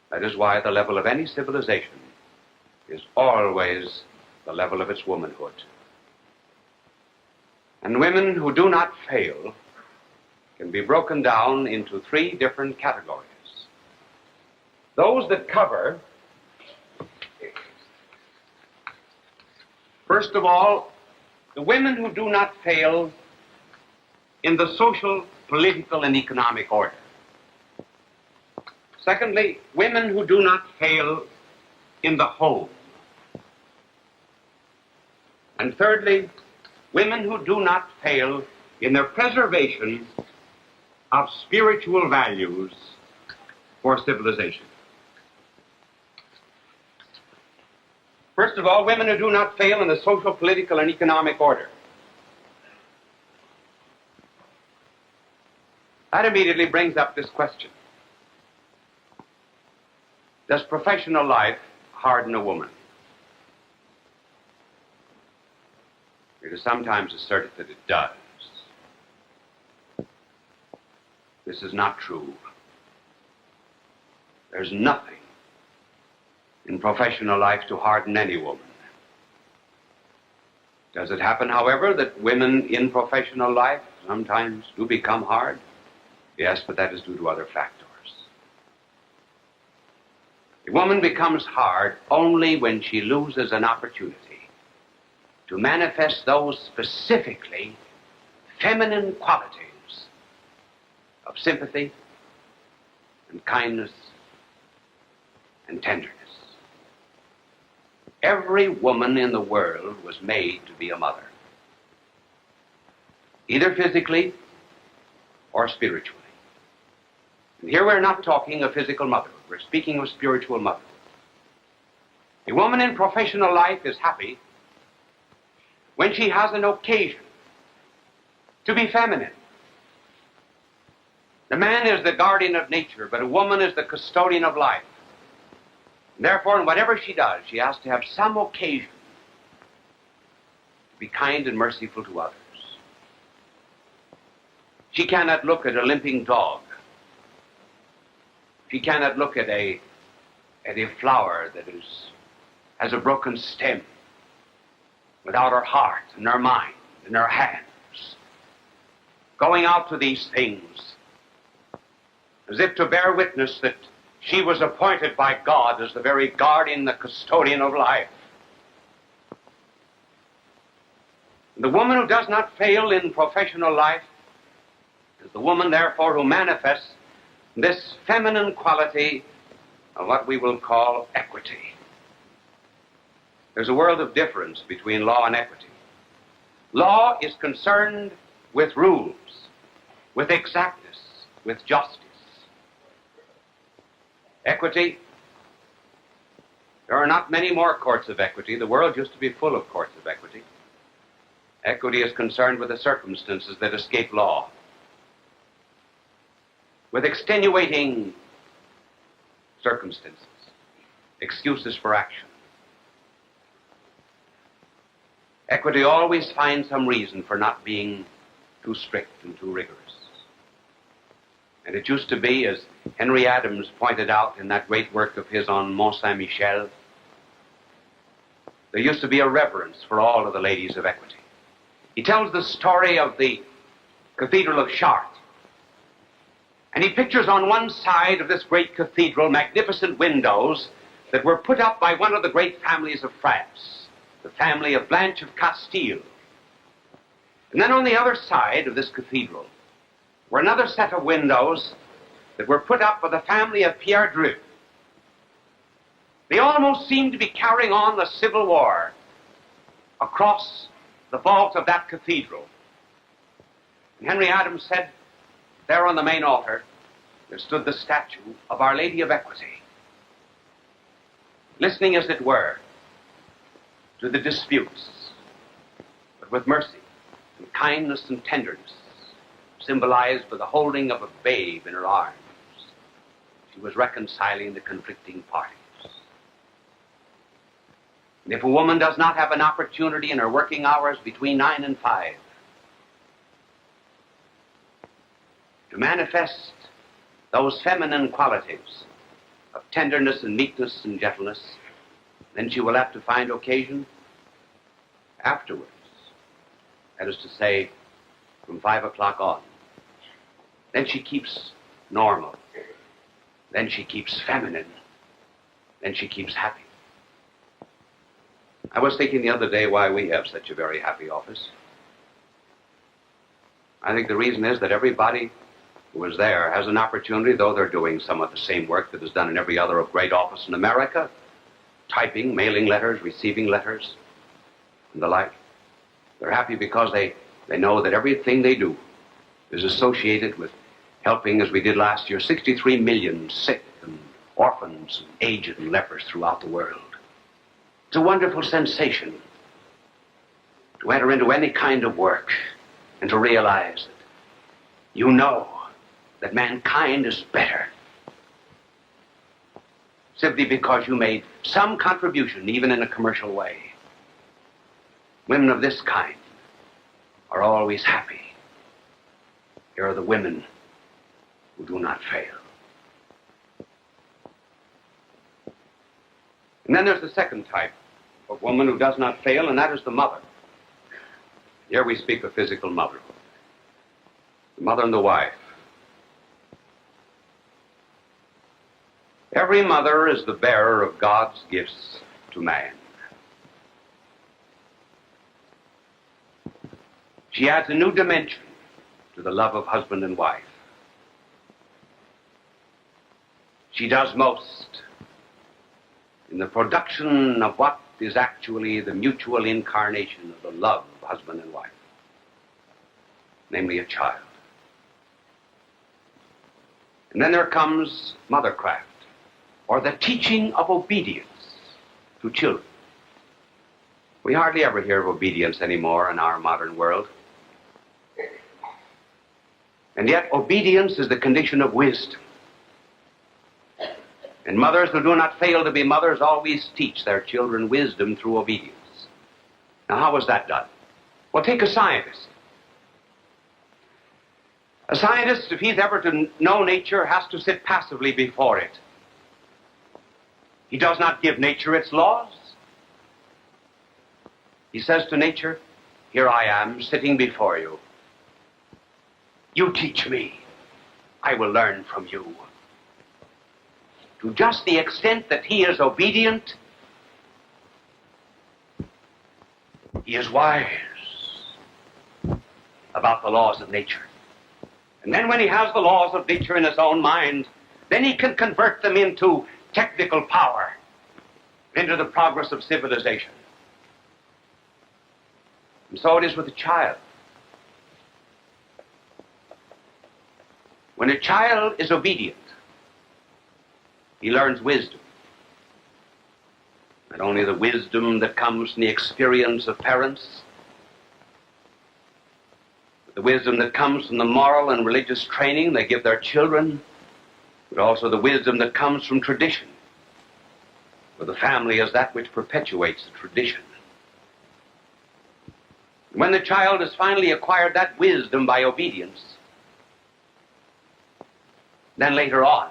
That is why the level of any civilization is always the level of its womanhood. And women who do not fail can be broken down into three different categories. Those that cover, first of all, the women who do not fail in the social, political, and economic order. Secondly, women who do not fail in the home. And thirdly, women who do not fail in their preservation of spiritual values for civilization. First of all, women who do not fail in the social, political, and economic order. That immediately brings up this question. Does professional life harden a woman? It is sometimes asserted that it does. This is not true. There's nothing in professional life to harden any woman. Does it happen, however, that women in professional life sometimes do become hard? Yes, but that is due to other factors. A woman becomes hard only when she loses an opportunity to manifest those specifically feminine qualities of sympathy and kindness and tenderness. Every woman in the world was made to be a mother, either physically or spiritually. And here we're not talking of physical motherhood, we're speaking of spiritual motherhood. A woman in professional life is happy when she has an occasion to be feminine. The man is the guardian of nature, but a woman is the custodian of life. And therefore, in whatever she does, she has to have some occasion to be kind and merciful to others. She cannot look at a limping dog. She cannot look at a flower that has a broken stem without her heart and her mind and her hands going out to these things as if to bear witness that she was appointed by God as the very guardian, the custodian of life. The woman who does not fail in professional life is the woman, therefore, who manifests this feminine quality of what we will call equity. There's a world of difference between law and equity. Law is concerned with rules, with exactness, with justice. Equity, there are not many more courts of equity. The world used to be full of courts of equity. Equity is concerned with the circumstances that escape law, with extenuating circumstances, excuses for action. Equity always finds some reason for not being too strict and too rigorous. And it used to be, as Henry Adams pointed out in that great work of his on Mont Saint-Michel, there used to be a reverence for all of the ladies of equity. He tells the story of the Cathedral of Chartres. And he pictures on one side of this great cathedral magnificent windows that were put up by one of the great families of France, the family of Blanche of Castile. And then on the other side of this cathedral were another set of windows that were put up by the family of Pierre Dreux. They almost seemed to be carrying on the Civil War across the vault of that cathedral. And Henry Adams said, there on the main altar, there stood the statue of Our Lady of Equity, listening, as it were, to the disputes, but with mercy and kindness and tenderness, symbolized by the holding of a babe in her arms. She was reconciling the conflicting parties. And if a woman does not have an opportunity in her working hours between 9 and 5 to manifest those feminine qualities of tenderness and meekness and gentleness, then she will have to find occasion afterwards. That is to say, from 5 o'clock on. Then she keeps normal. Then she keeps feminine. Then she keeps happy. I was thinking the other day why we have such a very happy office. I think the reason is that everybody who is there has an opportunity, though they're doing somewhat the same work that is done in every other great office in America, typing, mailing letters, receiving letters, and the like. They're happy because they know that everything they do is associated with helping, as we did last year, 63 million sick and orphans and aged and lepers throughout the world. It's a wonderful sensation to enter into any kind of work and to realize that you know that mankind is better simply because you made some contribution, even in a commercial way. Women of this kind are always happy. Here are the women who do not fail. And then there's the second type of woman who does not fail, and that is the mother. Here we speak of physical motherhood. The mother and the wife. Every mother is the bearer of God's gifts to man. She adds a new dimension to the love of husband and wife. She does most in the production of what is actually the mutual incarnation of the love of husband and wife, namely a child. And then there comes mothercraft, or the teaching of obedience to children. We hardly ever hear of obedience anymore in our modern world. And yet obedience is the condition of wisdom. And mothers who do not fail to be mothers always teach their children wisdom through obedience. Now, how is that done? Well, take a scientist. A scientist, if he's ever to know nature, has to sit passively before it. He does not give nature its laws. He says to nature, here I am sitting before you. You teach me. I will learn from you. To just the extent that he is obedient, he is wise about the laws of nature. And then when he has the laws of nature in his own mind, then he can convert them into technical power, into the progress of civilization. And so it is with a child. When a child is obedient, he learns wisdom. Not only the wisdom that comes from the experience of parents, but the wisdom that comes from the moral and religious training they give their children, but also the wisdom that comes from tradition, for the family is that which perpetuates the tradition. When the child has finally acquired that wisdom by obedience, then later on,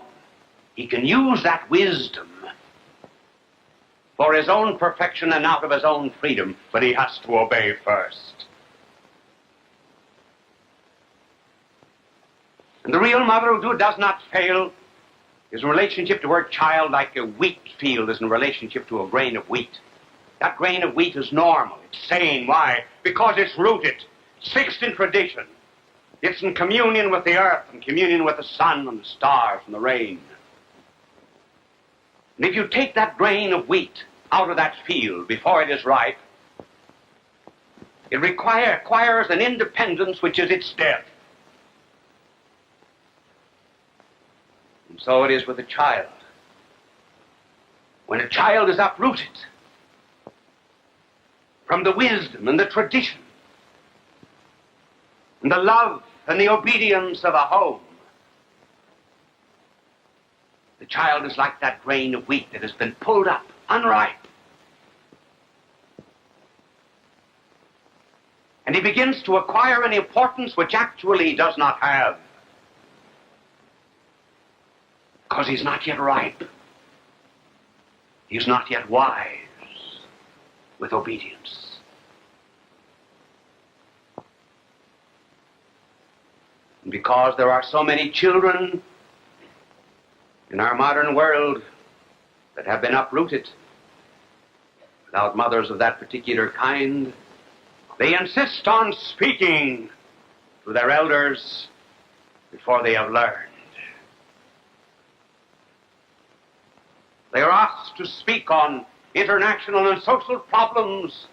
he can use that wisdom for his own perfection and out of his own freedom, but he has to obey first. And the real mother who does not fail is in relationship to her child like a wheat field is in relationship to a grain of wheat. That grain of wheat is normal. It's sane. Why? Because it's rooted. It's fixed in tradition. It's in communion with the earth and communion with the sun and the stars and the rain. And if you take that grain of wheat out of that field before it is ripe, it acquires an independence which is its death. And so it is with a child. When a child is uprooted from the wisdom and the tradition and the love and the obedience of a home, the child is like that grain of wheat that has been pulled up, unripe. And he begins to acquire an importance which actually he does not have, because he's not yet ripe. He's not yet wise with obedience. And because there are so many children in our modern world that have been uprooted without mothers of that particular kind, they insist on speaking to their elders before they have learned. They are asked to speak on international and social problems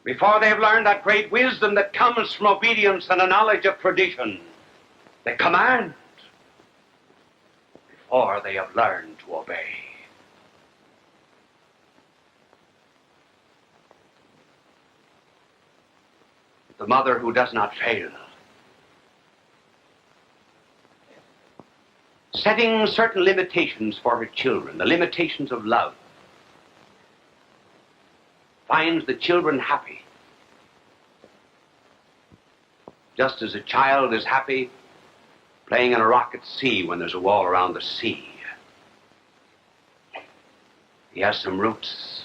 before they have learned that great wisdom that comes from obedience and a knowledge of tradition. They command before they have learned to obey. The mother who does not fail, setting certain limitations for her children, the limitations of love, finds the children happy. Just as a child is happy playing in a rock at sea when there's a wall around the sea. He has some roots.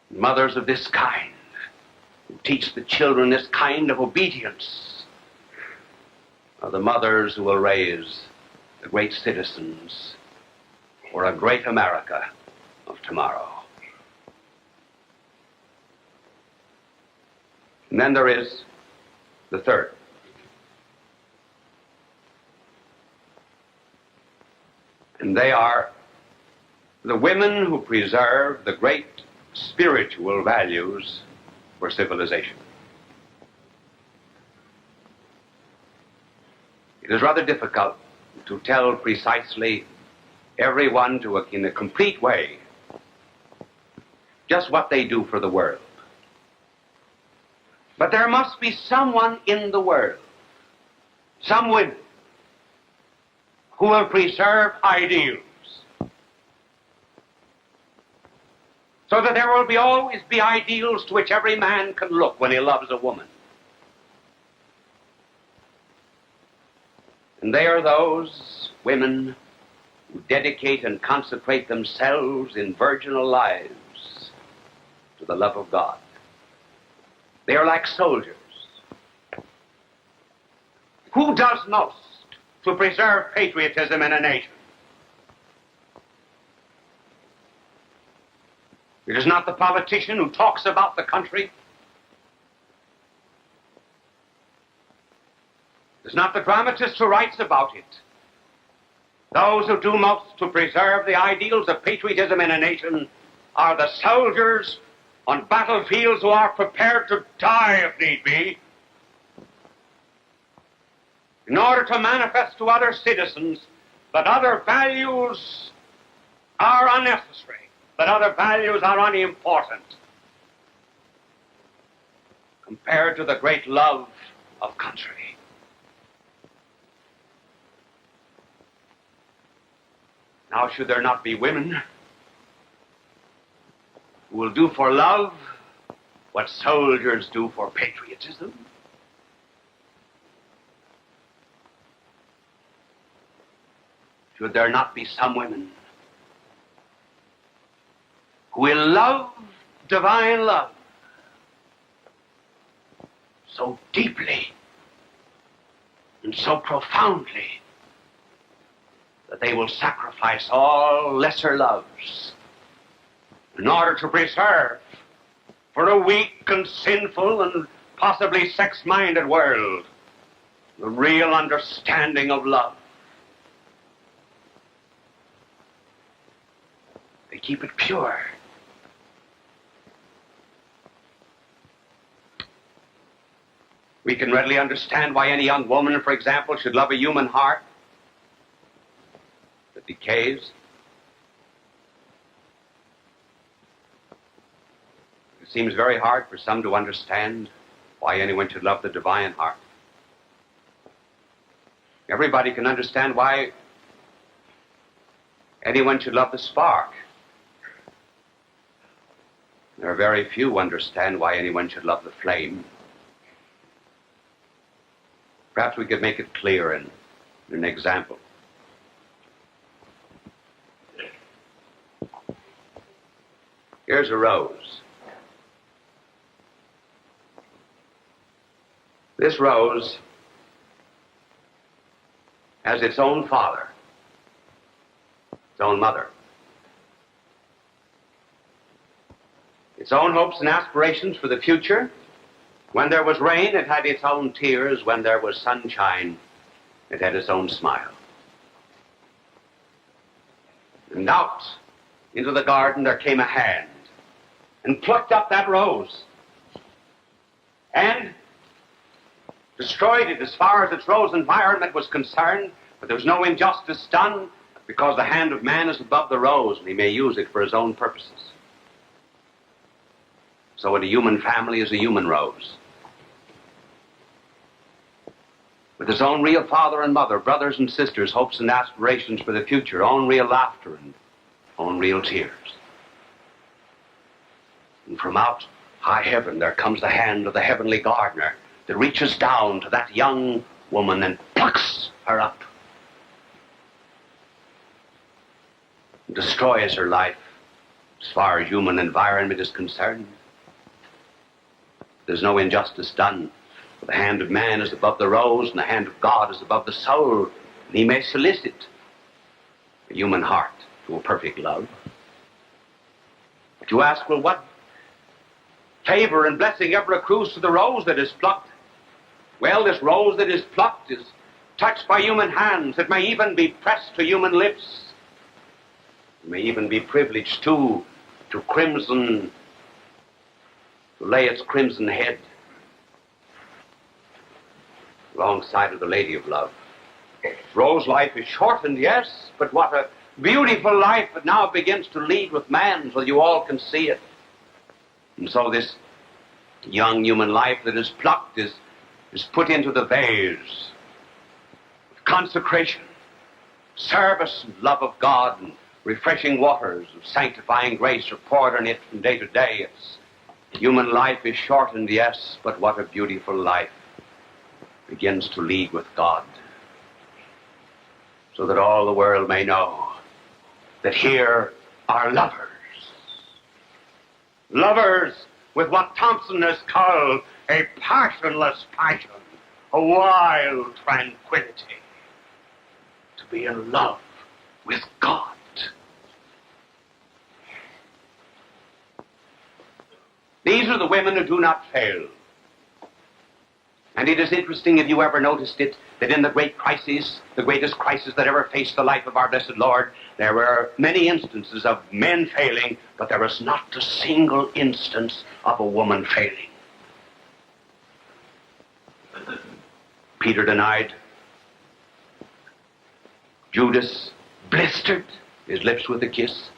Mothers of this kind who teach the children this kind of obedience are the mothers who will raise the great citizens for a great America of tomorrow. And then there is the third. And they are the women who preserve the great spiritual values for civilization. It is rather difficult to tell precisely everyone in a complete way just what they do for the world. But there must be someone in the world, some women, who will preserve ideals, so that there will always be ideals to which every man can look when he loves a woman. And they are those women who dedicate and consecrate themselves in virginal lives to the love of God. They are like soldiers. Who does most to preserve patriotism in a nation? It is not the politician who talks about the country. It is not the dramatist who writes about it. Those who do most to preserve the ideals of patriotism in a nation are the soldiers on battlefields who are prepared to die if need be, in order to manifest to other citizens that other values are unnecessary, that other values are unimportant compared to the great love of country. Now, should there not be women who will do for love what soldiers do for patriotism? Should there not be some women who will love divine love so deeply and so profoundly that they will sacrifice all lesser loves in order to preserve for a weak and sinful and possibly sex-minded world the real understanding of love? They keep it pure. We can readily understand why any young woman, for example, should love a human heart that decays. It seems very hard for some to understand why anyone should love the divine heart. Everybody can understand why anyone should love the spark. There are very few who understand why anyone should love the flame. Perhaps we could make it clear in an example. Here's a rose. This rose has its own father, its own mother, its own hopes and aspirations for the future. When there was rain, it had its own tears. When there was sunshine, it had its own smile. And out into the garden there came a hand and plucked up that rose and destroyed it as far as its rose environment was concerned. But there was no injustice done, because the hand of man is above the rose and he may use it for his own purposes. So in a human family is a human rose, with his own real father and mother, brothers and sisters, hopes and aspirations for the future, own real laughter and own real tears. And from out high heaven there comes the hand of the heavenly gardener that reaches down to that young woman and plucks her up and destroys her life as far as human environment is concerned. There's no injustice done. The hand of man is above the rose, and the hand of God is above the soul, and he may solicit a human heart to a perfect love. But you ask, well, what favor and blessing ever accrues to the rose that is plucked? Well, this rose that is plucked is touched by human hands. It may even be pressed to human lips. It may even be privileged to crimson, to lay its crimson head alongside of the Lady of Love. Rose life is shortened, yes, but what a beautiful life it now begins to lead with man, so you all can see it. And so this young human life that is plucked is put into the vase of consecration, service and love of God, and refreshing waters of sanctifying grace are poured on it from day to day. Its human life is shortened, yes, but what a beautiful life begins to lead with God, so that all the world may know that here are lovers. Lovers with what Thompson has called a passionless passion, a wild tranquility, to be in love with God. These are the women who do not fail. And it is interesting, if you ever noticed it, that in the great crises, the greatest crisis that ever faced the life of our blessed Lord, there were many instances of men failing, but there was not a single instance of a woman failing. Peter denied. Judas blistered his lips with a kiss.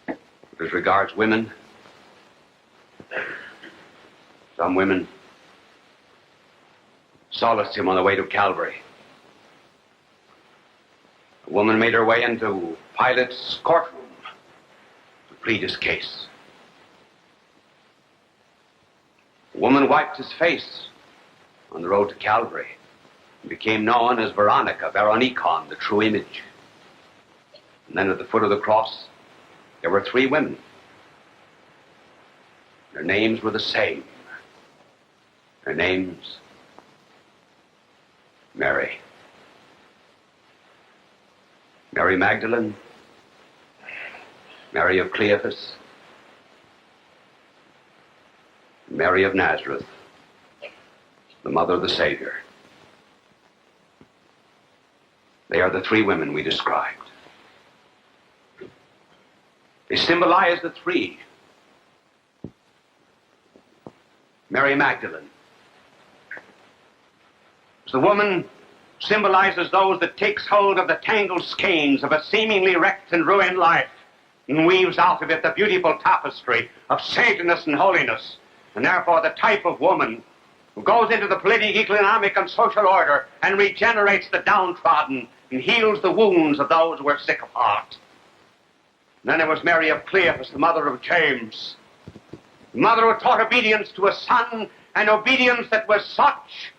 As regards women, some women solaced him on the way to Calvary. A woman made her way into Pilate's courtroom to plead his case. A woman wiped his face on the road to Calvary and became known as Veronicon, the true image. And then at the foot of the cross, there were 3 women. Their names were the same. Their names, Mary. Mary Magdalene, Mary of Cleophas, Mary of Nazareth, the mother of the Savior. They are the 3 women we described. They symbolize the 3. Mary Magdalene. The woman symbolizes those that takes hold of the tangled skeins of a seemingly wrecked and ruined life and weaves out of it the beautiful tapestry of saintliness and holiness, and therefore the type of woman who goes into the political, economic, and social order and regenerates the downtrodden and heals the wounds of those who are sick of heart. And then there was Mary of Cleophas, the mother of James, the mother who taught obedience to a son, and obedience that was such,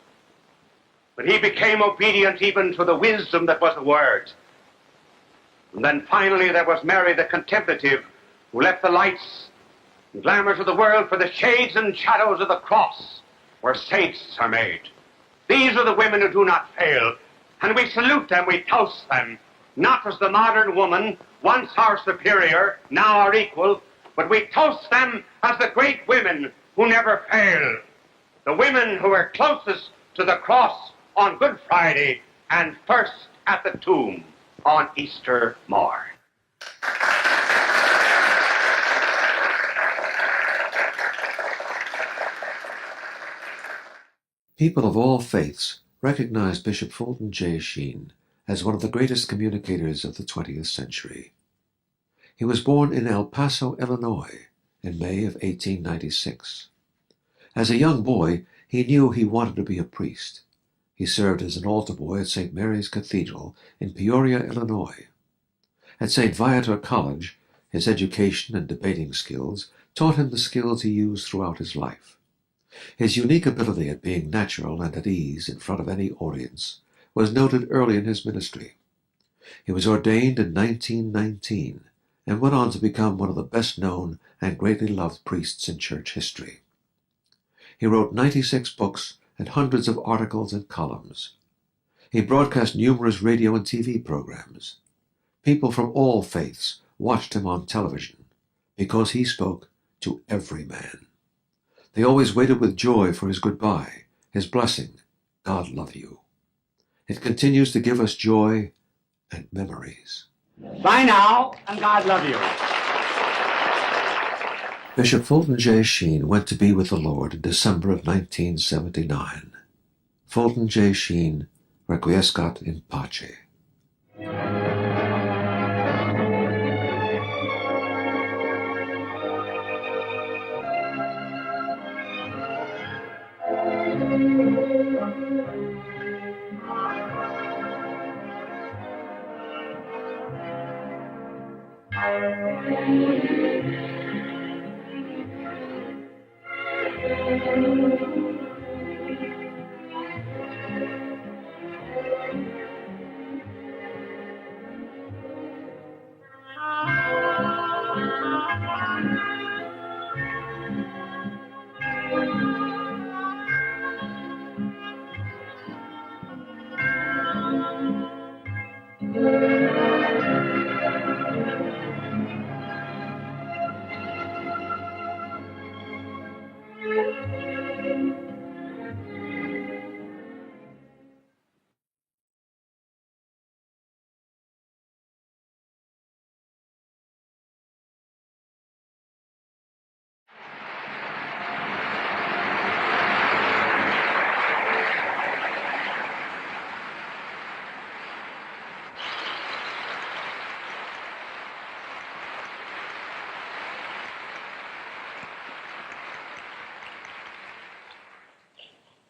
but he became obedient even to the wisdom that was the word. And then finally there was Mary the contemplative, who left the lights and glamours of the world for the shades and shadows of the cross, where saints are made. These are the women who do not fail, and we salute them, we toast them, not as the modern woman, once our superior, now our equal, but we toast them as the great women who never fail. The women who were closest to the cross on Good Friday and first at the tomb on Easter morn. People of all faiths recognize Bishop Fulton J. Sheen as one of the greatest communicators of the 20th century. He was born in El Paso, Illinois, in May of 1896. As a young boy, he knew he wanted to be a priest. He served as an altar boy at St. Mary's Cathedral in Peoria, Illinois. At St. Viator College, his education and debating skills taught him the skills he used throughout his life. His unique ability at being natural and at ease in front of any audience was noted early in his ministry. He was ordained in 1919 and went on to become one of the best-known and greatly loved priests in church history. He wrote 96 books and hundreds of articles and columns. He broadcast numerous radio and TV programs. People from all faiths watched him on television because he spoke to every man. They always waited with joy for his goodbye, his blessing, God love you. It continues to give us joy and memories. Bye now, and God love you. Bishop Fulton J. Sheen went to be with the Lord in December of 1979. Fulton J. Sheen, requiescat in pace.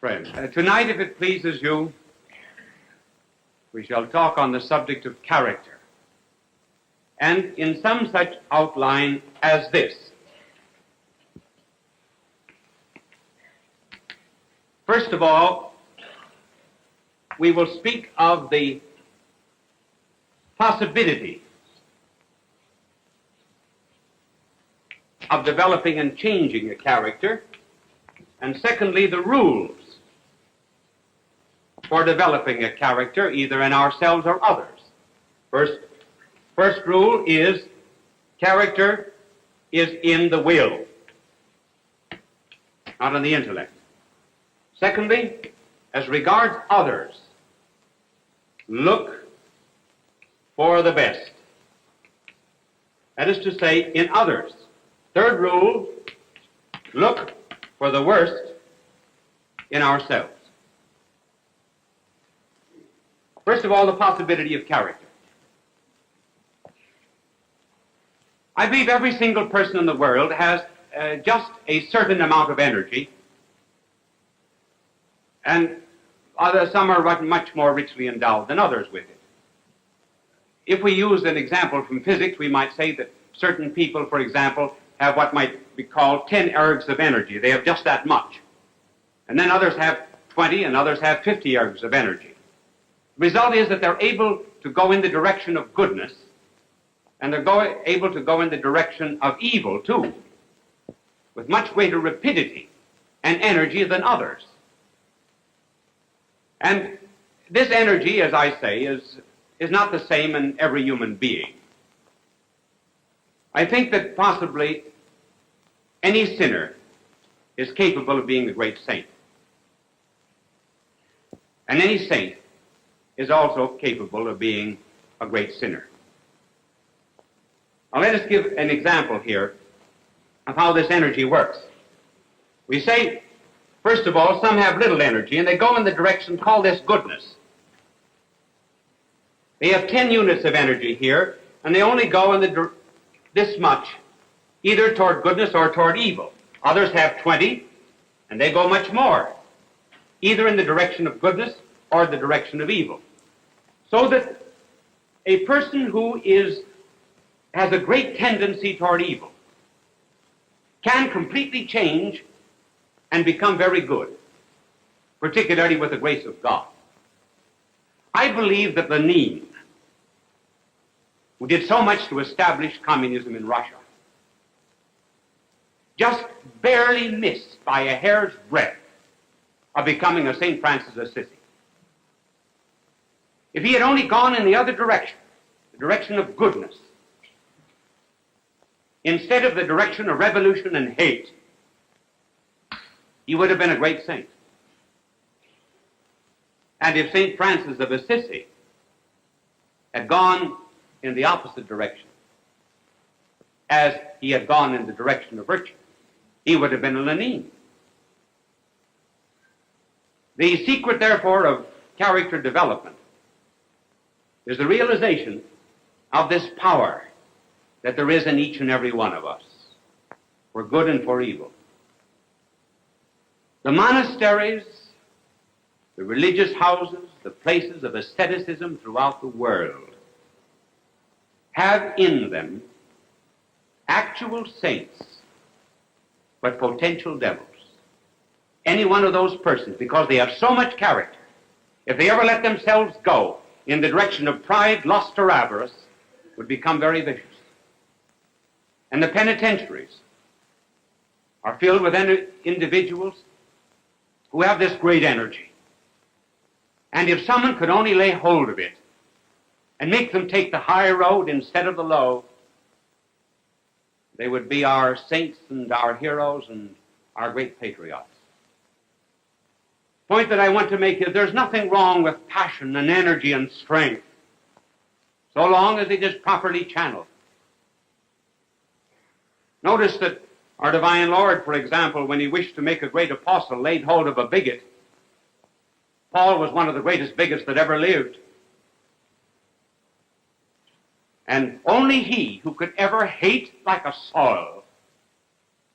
Friends, tonight, if it pleases you, we shall talk on the subject of character, and in some such outline as this. First of all, we will speak of the possibility of developing and changing a character, and secondly, the rules for developing a character, either in ourselves or others. First rule is character is in the will, not in the intellect. Secondly, as regards others, look for the best. That is to say, in others. Third rule, look for the worst in ourselves. First of all, the possibility of character. I believe every single person in the world has just a certain amount of energy, and some are much more richly endowed than others with it. If we use an example from physics, we might say that certain people, for example, have what might be called 10 ergs of energy. They have just that much. And then others have 20, and others have 50 ergs of energy. The result is that they're able to go in the direction of goodness, and they're able to go in the direction of evil, too, with much greater rapidity and energy than others. And this energy, as I say, is not the same in every human being. I think that possibly any sinner is capable of being a great saint. And any saint is also capable of being a great sinner. Now let us give an example here of how this energy works. We say, first of all, some have little energy, and they go in the direction, call this goodness. They have 10 units of energy here, and they only go in this much, either toward goodness or toward evil. Others have 20, and they go much more, either in the direction of goodness or the direction of evil. So that a person who has a great tendency toward evil can completely change and become very good, particularly with the grace of God. I believe that Lenin, who did so much to establish communism in Russia, just barely missed by a hair's breadth of becoming a St. Francis of Assisi. If he had only gone in the other direction, the direction of goodness, instead of the direction of revolution and hate, he would have been a great saint. And if St. Francis of Assisi had gone in the opposite direction, as he had gone in the direction of virtue, he would have been a Lenin. The secret, therefore, of character development is the realization of this power that there is in each and every one of us, for good and for evil. The monasteries, the religious houses, the places of asceticism throughout the world have in them actual saints, but potential devils. Any one of those persons, because they have so much character, if they ever let themselves go in the direction of pride, lust, or avarice, would become very vicious. And the penitentiaries are filled with individuals who have this great energy. And if someone could only lay hold of it and make them take the high road instead of the low, they would be our saints and our heroes and our great patriots. The point that I want to make is there's nothing wrong with passion and energy and strength, so long as it is properly channeled. Notice that our divine Lord, for example, when he wished to make a great apostle, laid hold of a bigot. Paul was one of the greatest bigots that ever lived. And only he who could ever hate like a Saul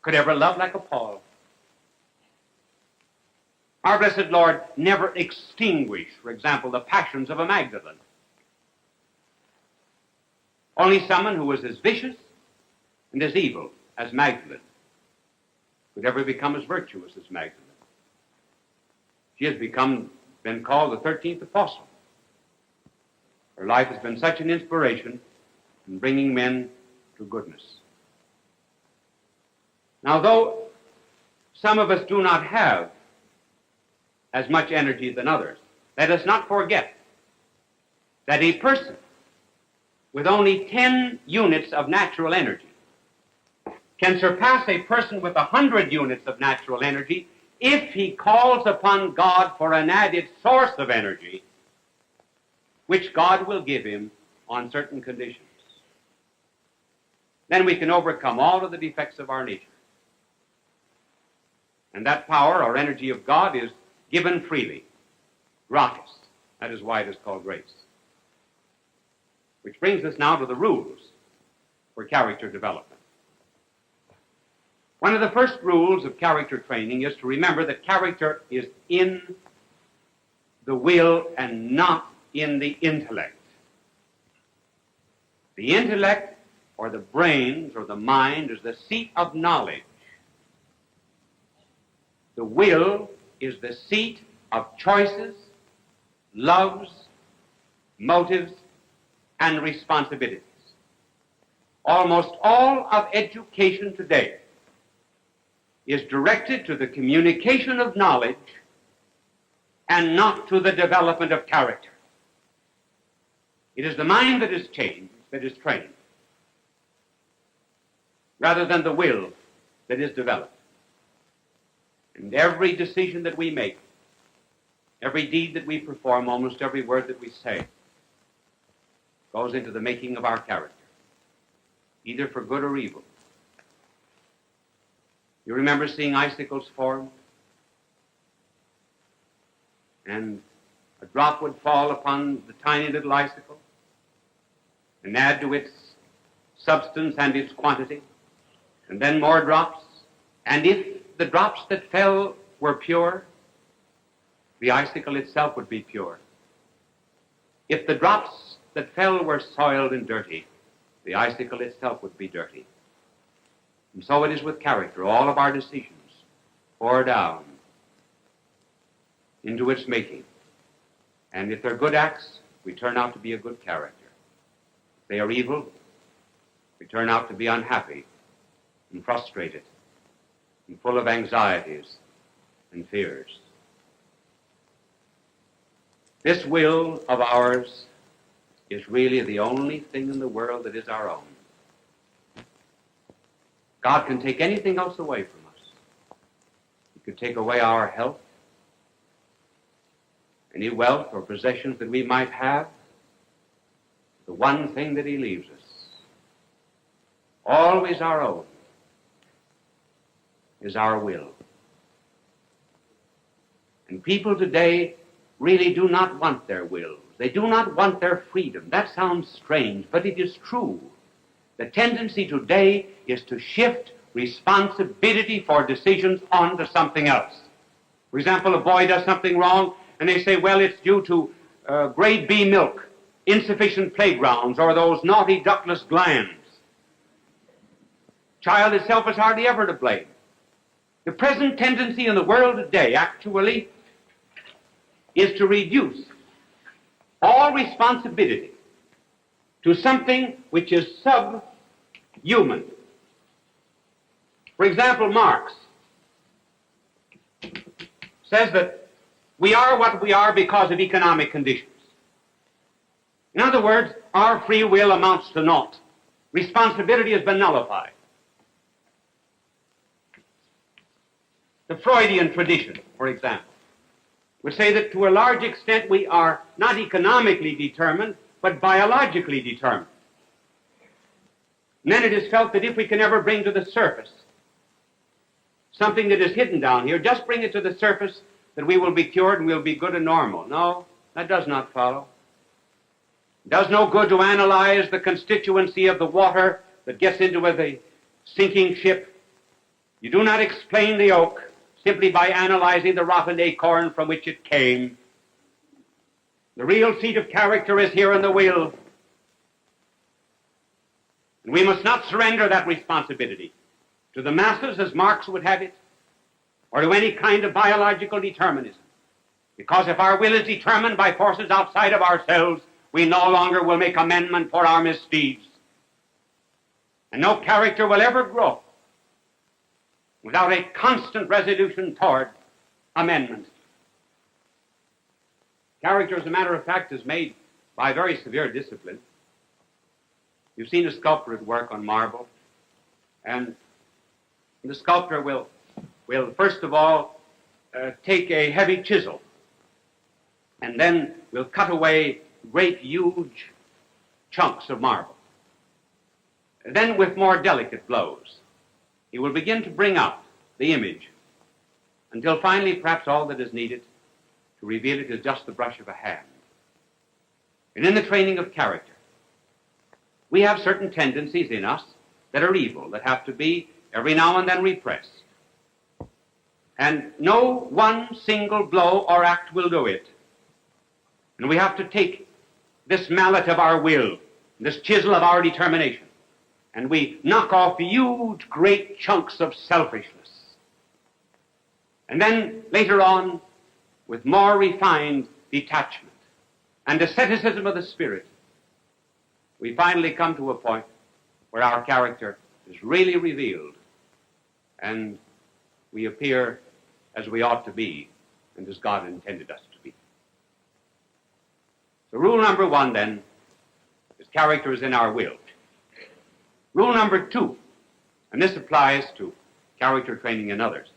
could ever love like a Paul. Our blessed Lord never extinguished, for example, the passions of a Magdalene. Only someone who was as vicious and as evil as Magdalene could ever become as virtuous as Magdalene. She has been called the 13th apostle. Her life has been such an inspiration in bringing men to goodness. Now, though some of us do not have as much energy than others, let us not forget that a person with only 10 units of natural energy can surpass a person with 100 units of natural energy if he calls upon God for an added source of energy, which God will give him on certain conditions. Then we can overcome all of the defects of our nature. And that power or energy of God is given freely, gratis. That is why it is called grace. Which brings us now to the rules for character development. One of the first rules of character training is to remember that character is in the will and not in the intellect. The intellect, or the brains, or the mind, is the seat of knowledge. The will is the seat of choices, loves, motives, and responsibilities. Almost all of education today is directed to the communication of knowledge and not to the development of character. It is the mind that is changed, that is trained, rather than the will that is developed. And every decision that we make, every deed that we perform, almost every word that we say, goes into the making of our character, either for good or evil. You remember seeing icicles form? And a drop would fall upon the tiny little icicle and add to its substance and its quantity, and then more drops. And if the drops that fell were pure, the icicle itself would be pure. If the drops that fell were soiled and dirty, the icicle itself would be dirty. And so it is with character. All of our decisions pour down into its making. And if they're good acts, we turn out to be a good character. If they are evil, we turn out to be unhappy and frustrated and full of anxieties and fears. This will of ours is really the only thing in the world that is our own. God can take anything else away from us. He could take away our health, any wealth or possessions that we might have. The one thing that he leaves us, always our own, is our will. And people today really do not want their wills. They do not want their freedom. That sounds strange, but it is true. The tendency today is to shift responsibility for decisions onto something else. For example, a boy does something wrong, and they say, well, it's due to grade B milk, insufficient playgrounds, or those naughty ductless glands. Child itself is hardly ever to blame. The present tendency in the world today, actually, is to reduce all responsibility to something which is subhuman. For example, Marx says that we are what we are because of economic conditions. In other words, our free will amounts to naught. Responsibility has been nullified. The Freudian tradition, for example, would say that to a large extent we are not economically determined, but biologically determined. And then it is felt that if we can ever bring to the surface something that is hidden down here, just bring it to the surface, that we will be cured and we'll be good and normal. No, that does not follow. It does no good to analyze the constituency of the water that gets into the sinking ship. You do not explain the oak simply by analyzing the rotten acorn from which it came. The real seat of character is here in the will. And we must not surrender that responsibility to the masses, as Marx would have it, or to any kind of biological determinism. Because if our will is determined by forces outside of ourselves, we no longer will make amendment for our misdeeds. And no character will ever grow without a constant resolution toward amendment. Character, as a matter of fact, is made by very severe discipline. You've seen a sculptor at work on marble, and the sculptor will first of all take a heavy chisel, and then will cut away great, huge chunks of marble. And then, with more delicate blows, he will begin to bring out the image until finally perhaps all that is needed to reveal it is just the brush of a hand. And in the training of character, we have certain tendencies in us that are evil, that have to be every now and then repressed. And no one single blow or act will do it. And we have to take this mallet of our will, this chisel of our determination, and we knock off huge, great chunks of selfishness. And then later on, with more refined detachment and asceticism of the spirit, we finally come to a point where our character is really revealed and we appear as we ought to be and as God intended us to be. So rule number one, then, is character is in our will. Rule number two, and this applies to character training in others,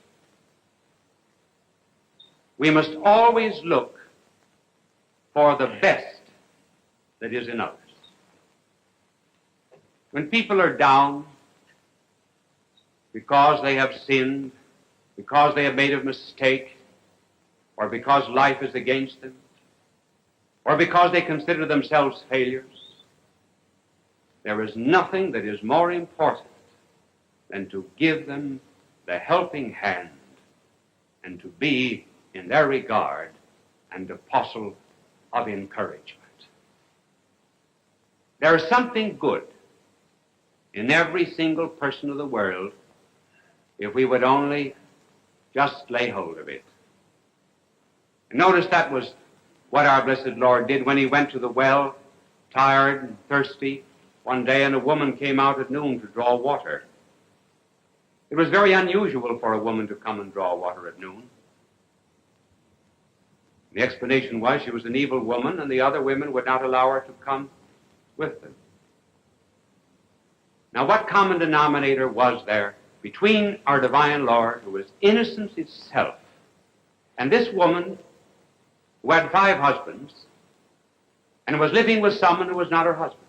we must always look for the best that is in others. When people are down because they have sinned, because they have made a mistake, or because life is against them, or because they consider themselves failures, there is nothing that is more important than to give them the helping hand and to be, in their regard, an apostle of encouragement. There is something good in every single person of the world if we would only just lay hold of it. And notice that was what our blessed Lord did when he went to the well, tired and thirsty, one day, and a woman came out at noon to draw water. It was very unusual for a woman to come and draw water at noon. The explanation was she was an evil woman, and the other women would not allow her to come with them. Now, what common denominator was there between our divine Lord, who was innocence itself, and this woman who had 5 husbands and was living with someone who was not her husband?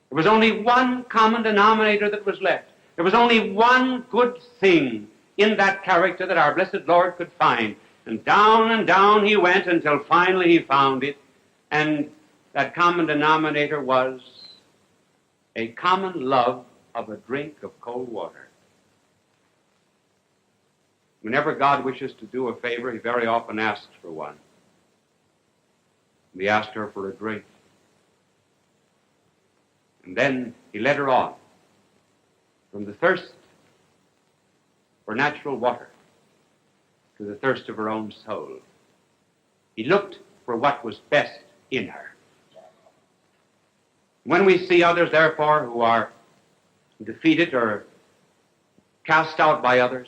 There was only one common denominator that was left. There was only one good thing in that character that our blessed Lord could find. And down he went until finally he found it. And that common denominator was a common love of a drink of cold water. Whenever God wishes to do a favor, he very often asks for one. And he asked her for a drink. And then he led her on from the thirst for natural water to the thirst of her own soul. He looked for what was best in her. When we see others, therefore, who are defeated or cast out by others,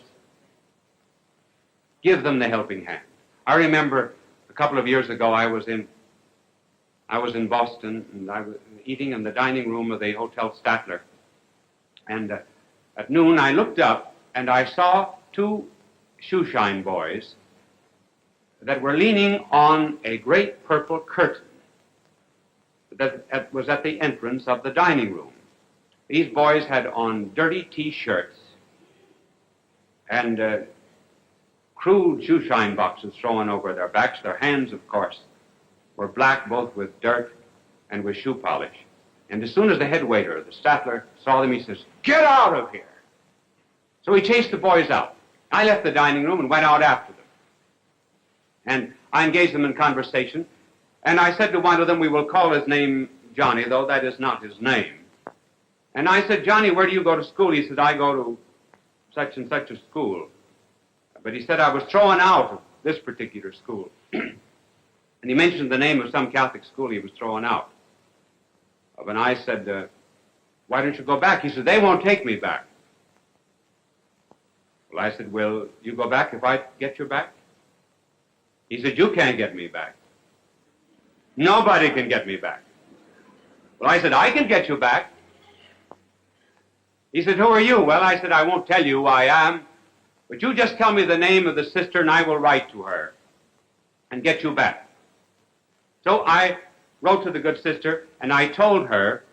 give them the helping hand. I remember a couple of years ago I was in Boston, and I was eating in the dining room of the Hotel Statler. And at noon I looked up and I saw 2 shoeshine boys that were leaning on a great purple curtain that was at the entrance of the dining room. These boys had on dirty T-shirts and crude shoeshine boxes thrown over their backs. Their hands, of course, were black both with dirt and with shoe polish. And as soon as the head waiter, the Statler, saw them, he says, "Get out of here!" So he chased the boys out. I left the dining room and went out after them. And I engaged them in conversation, and I said to one of them, we will call his name Johnny, though that is not his name. And I said, Johnny, where do you go to school? He said, I go to such and such a school. But he said, I was thrown out of this particular school. And he mentioned the name of some Catholic school he was thrown out of. And I said, why don't you go back? He said, they won't take me back. Well, I said, will you go back if I get you back? He said, you can't get me back. Nobody can get me back. Well, I said, I can get you back. He said, who are you? Well, I said, I won't tell you who I am, but you just tell me the name of the sister and I will write to her and get you back. So I wrote to the good sister and I told her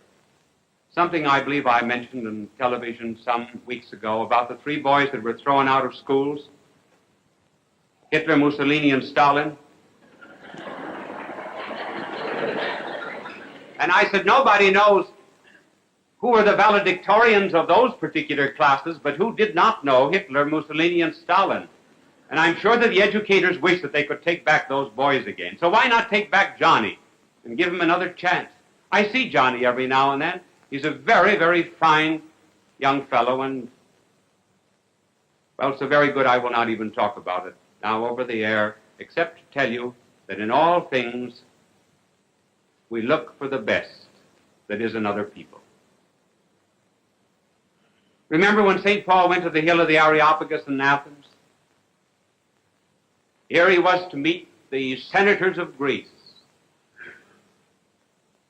something I believe I mentioned on television some weeks ago about the 3 boys that were thrown out of schools, Hitler, Mussolini, and Stalin. And I said, nobody knows who were the valedictorians of those particular classes, but who did not know Hitler, Mussolini, and Stalin. And I'm sure that the educators wish that they could take back those boys again. So why not take back Johnny and give him another chance? I see Johnny every now and then. He's a very, very fine young fellow, and, well, so very good I will not even talk about it now over the air, except to tell you that in all things we look for the best that is in other people. Remember when St. Paul went to the hill of the Areopagus in Athens? Here he was to meet the senators of Greece.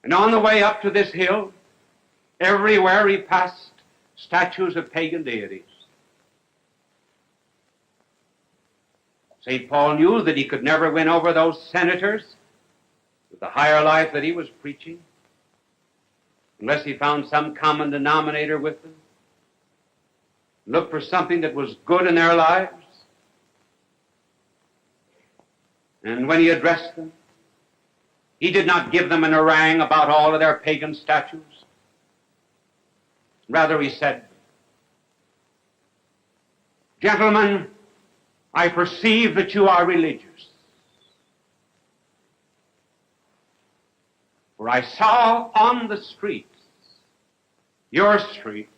And on the way up to this hill, everywhere he passed statues of pagan deities. St. Paul knew that he could never win over those senators with the higher life that he was preaching unless he found some common denominator with them. Look for something that was good in their lives. And when he addressed them, he did not give them an harangue about all of their pagan statues. Rather, he said, gentlemen, I perceive that you are religious. For I saw on the streets, your streets,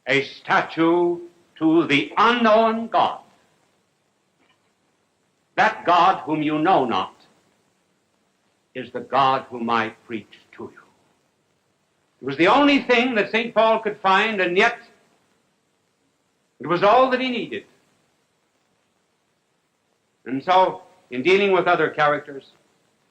a statue to the unknown God. That God whom you know not is the God whom I preach to you. It was the only thing that St. Paul could find, and yet it was all that he needed. And so, in dealing with other characters,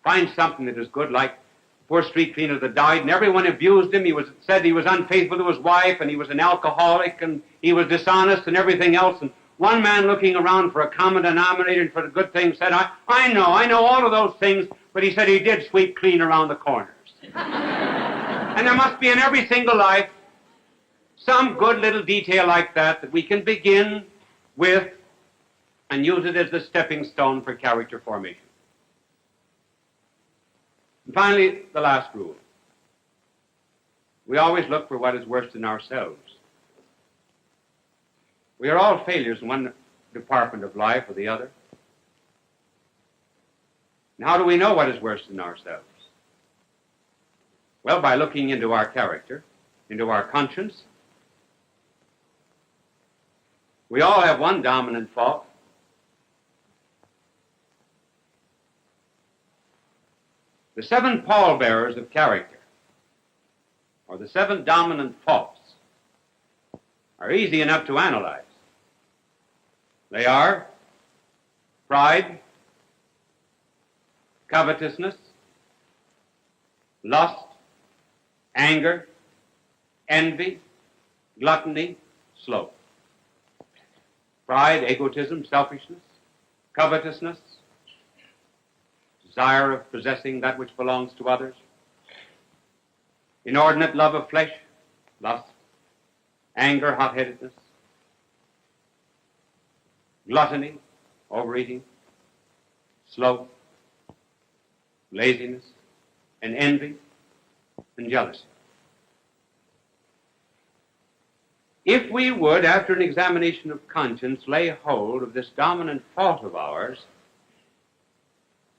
find something that is good, like the poor street cleaner that died, and everyone abused him. He said he was unfaithful to his wife, and he was an alcoholic, and he was dishonest, and everything else. And one man looking around for a common denominator and for the good things said, I know all of those things, but he said he did sweep clean around the corners. And there must be in every single life some good little detail like that we can begin with and use it as the stepping stone for character formation. And finally, the last rule. We always look for what is worse than ourselves. We are all failures in one department of life or the other. And how do we know what is worse than ourselves? Well, by looking into our character, into our conscience. We all have one dominant fault. The 7 pallbearers of character, or the 7 dominant faults, are easy enough to analyze. They are pride, covetousness, lust, anger, envy, gluttony, sloth. Pride, egotism, selfishness, covetousness, desire of possessing that which belongs to others, inordinate love of flesh, lust, anger, hot-headedness, gluttony, overeating, sloth, laziness, and envy, and jealousy. If we would, after an examination of conscience, lay hold of this dominant fault of ours,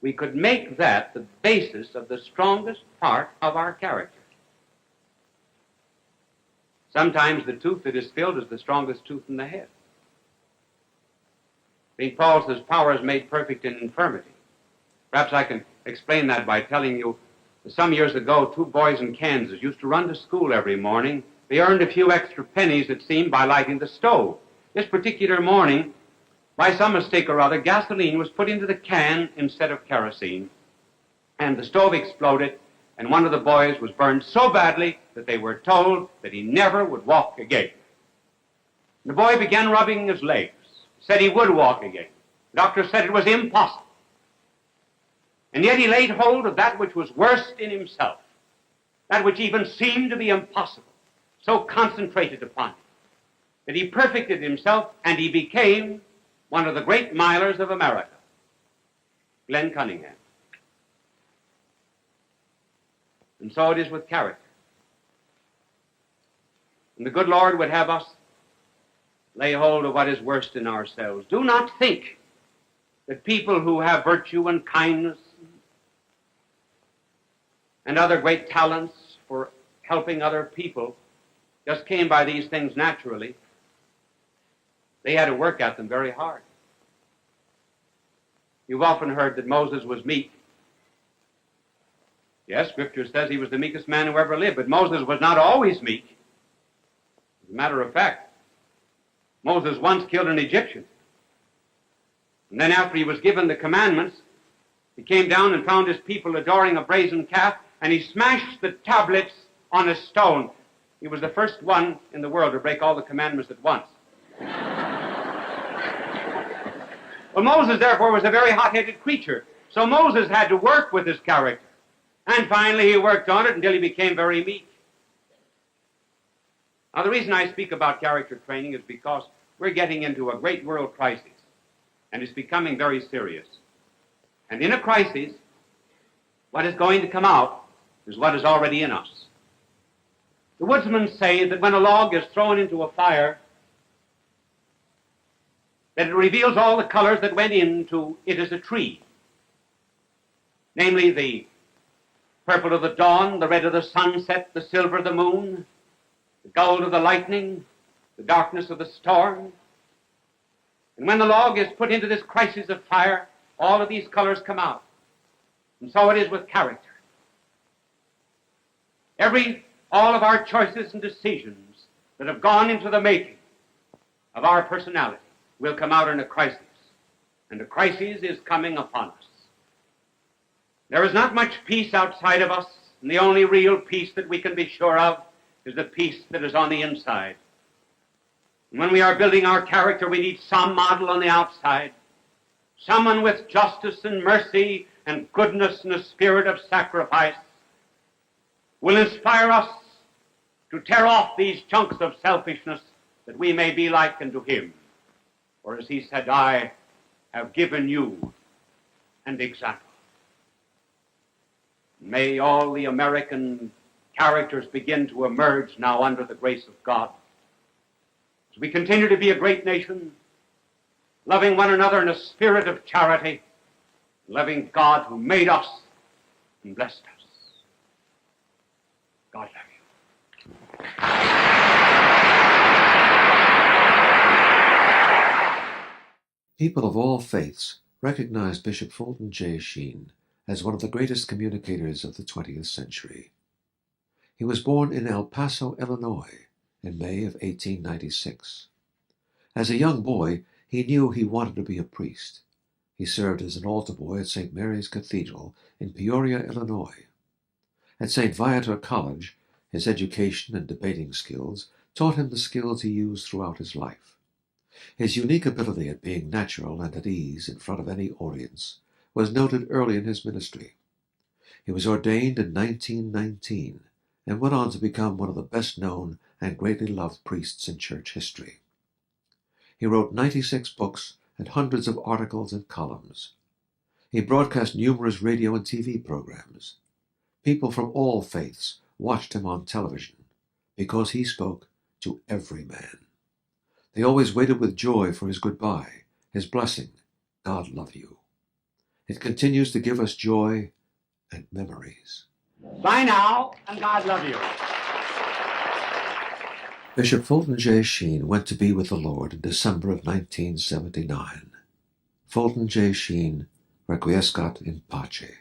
we could make that the basis of the strongest part of our character. Sometimes the tooth that is filled is the strongest tooth in the head. St. Paul says, power is made perfect in infirmity. Perhaps I can explain that by telling you that some years ago, two boys in Kansas used to run to school every morning. They earned a few extra pennies, it seemed, by lighting the stove. This particular morning, by some mistake or other, gasoline was put into the can instead of kerosene, and the stove exploded, and one of the boys was burned so badly that they were told that he never would walk again. The boy began rubbing his legs, said he would walk again. The doctor said it was impossible. And yet he laid hold of that which was worst in himself, that which even seemed to be impossible, so concentrated upon it, that he perfected himself and he became one of the great milers of America, Glenn Cunningham. And so it is with character. And the good Lord would have us lay hold of what is worst in ourselves. Do not think that people who have virtue and kindness and other great talents for helping other people just came by these things naturally. They had to work at them very hard. You've often heard that Moses was meek. Yes, Scripture says he was the meekest man who ever lived, but Moses was not always meek. As a matter of fact, Moses once killed an Egyptian. And then after he was given the commandments, he came down and found his people adoring a brazen calf, and he smashed the tablets on a stone. He was the first one in the world to break all the commandments at once. Well, Moses, therefore, was a very hot-headed creature. So Moses had to work with his character. And finally, he worked on it until he became very meek. Now, the reason I speak about character training is because we're getting into a great world crisis, and it's becoming very serious. And in a crisis, what is going to come out is what is already in us. The woodsmen say that when a log is thrown into a fire, that it reveals all the colors that went into it as a tree. Namely, the purple of the dawn, the red of the sunset, the silver of the moon, the gold of the lightning, the darkness of the storm. And when the log is put into this crisis of fire, all of these colors come out. And so it is with character. All of our choices and decisions that have gone into the making of our personality will come out in a crisis. And a crisis is coming upon us. There is not much peace outside of us, and the only real peace that we can be sure of is the peace that is on the inside. And when we are building our character, we need some model on the outside, someone with justice and mercy and goodness and a spirit of sacrifice will inspire us to tear off these chunks of selfishness that we may be like unto him. For as he said, I have given you an example. May all the American characters begin to emerge now under the grace of God. As we continue to be a great nation, loving one another in a spirit of charity, loving God who made us and blessed us. God love you. People of all faiths recognize Bishop Fulton J. Sheen as one of the greatest communicators of the 20th century. He was born in El Paso, Illinois, in May of 1896. As a young boy, he knew he wanted to be a priest. He served as an altar boy at St. Mary's Cathedral in Peoria, Illinois. At St. Viator College, his education and debating skills taught him the skills he used throughout his life. His unique ability at being natural and at ease in front of any audience was noted early in his ministry. He was ordained in 1919 and went on to become one of the best-known and greatly loved priests in church history. He wrote 96 books and hundreds of articles and columns. He broadcast numerous radio and TV programs. People from all faiths watched him on television because he spoke to every man. They always waited with joy for his goodbye, his blessing, God love you. It continues to give us joy and memories. Bye now, and God love you. Bishop Fulton J. Sheen went to be with the Lord in December of 1979. Fulton J. Sheen, requiescat in pace.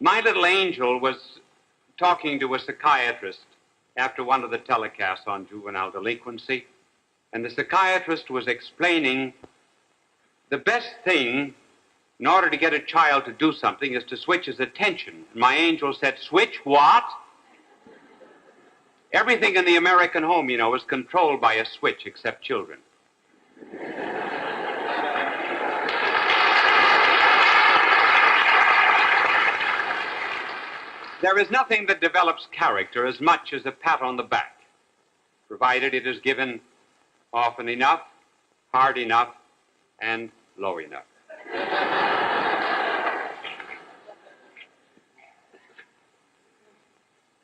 My little angel was talking to a psychiatrist after one of the telecasts on juvenile delinquency, and the psychiatrist was explaining the best thing in order to get a child to do something is to switch his attention. And my angel said, switch what? Everything in the American home, you know, is controlled by a switch except children. There is nothing that develops character as much as a pat on the back, provided it is given often enough, hard enough, and low enough.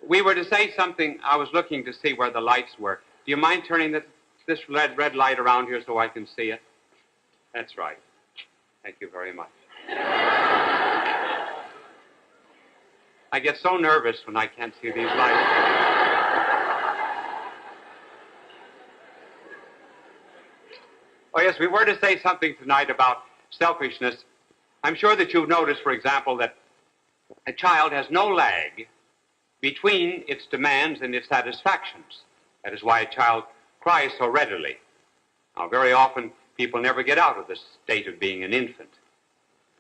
We were to say something. I was looking to see where the lights were. Do you mind turning this red light around here so I can see it? That's right. Thank you very much. I get so nervous when I can't see these lights. Oh, yes, we were to say something tonight about selfishness. I'm sure that you've noticed, for example, that a child has no lag between its demands and its satisfactions. That is why a child cries so readily. Now, very often, people never get out of the state of being an infant.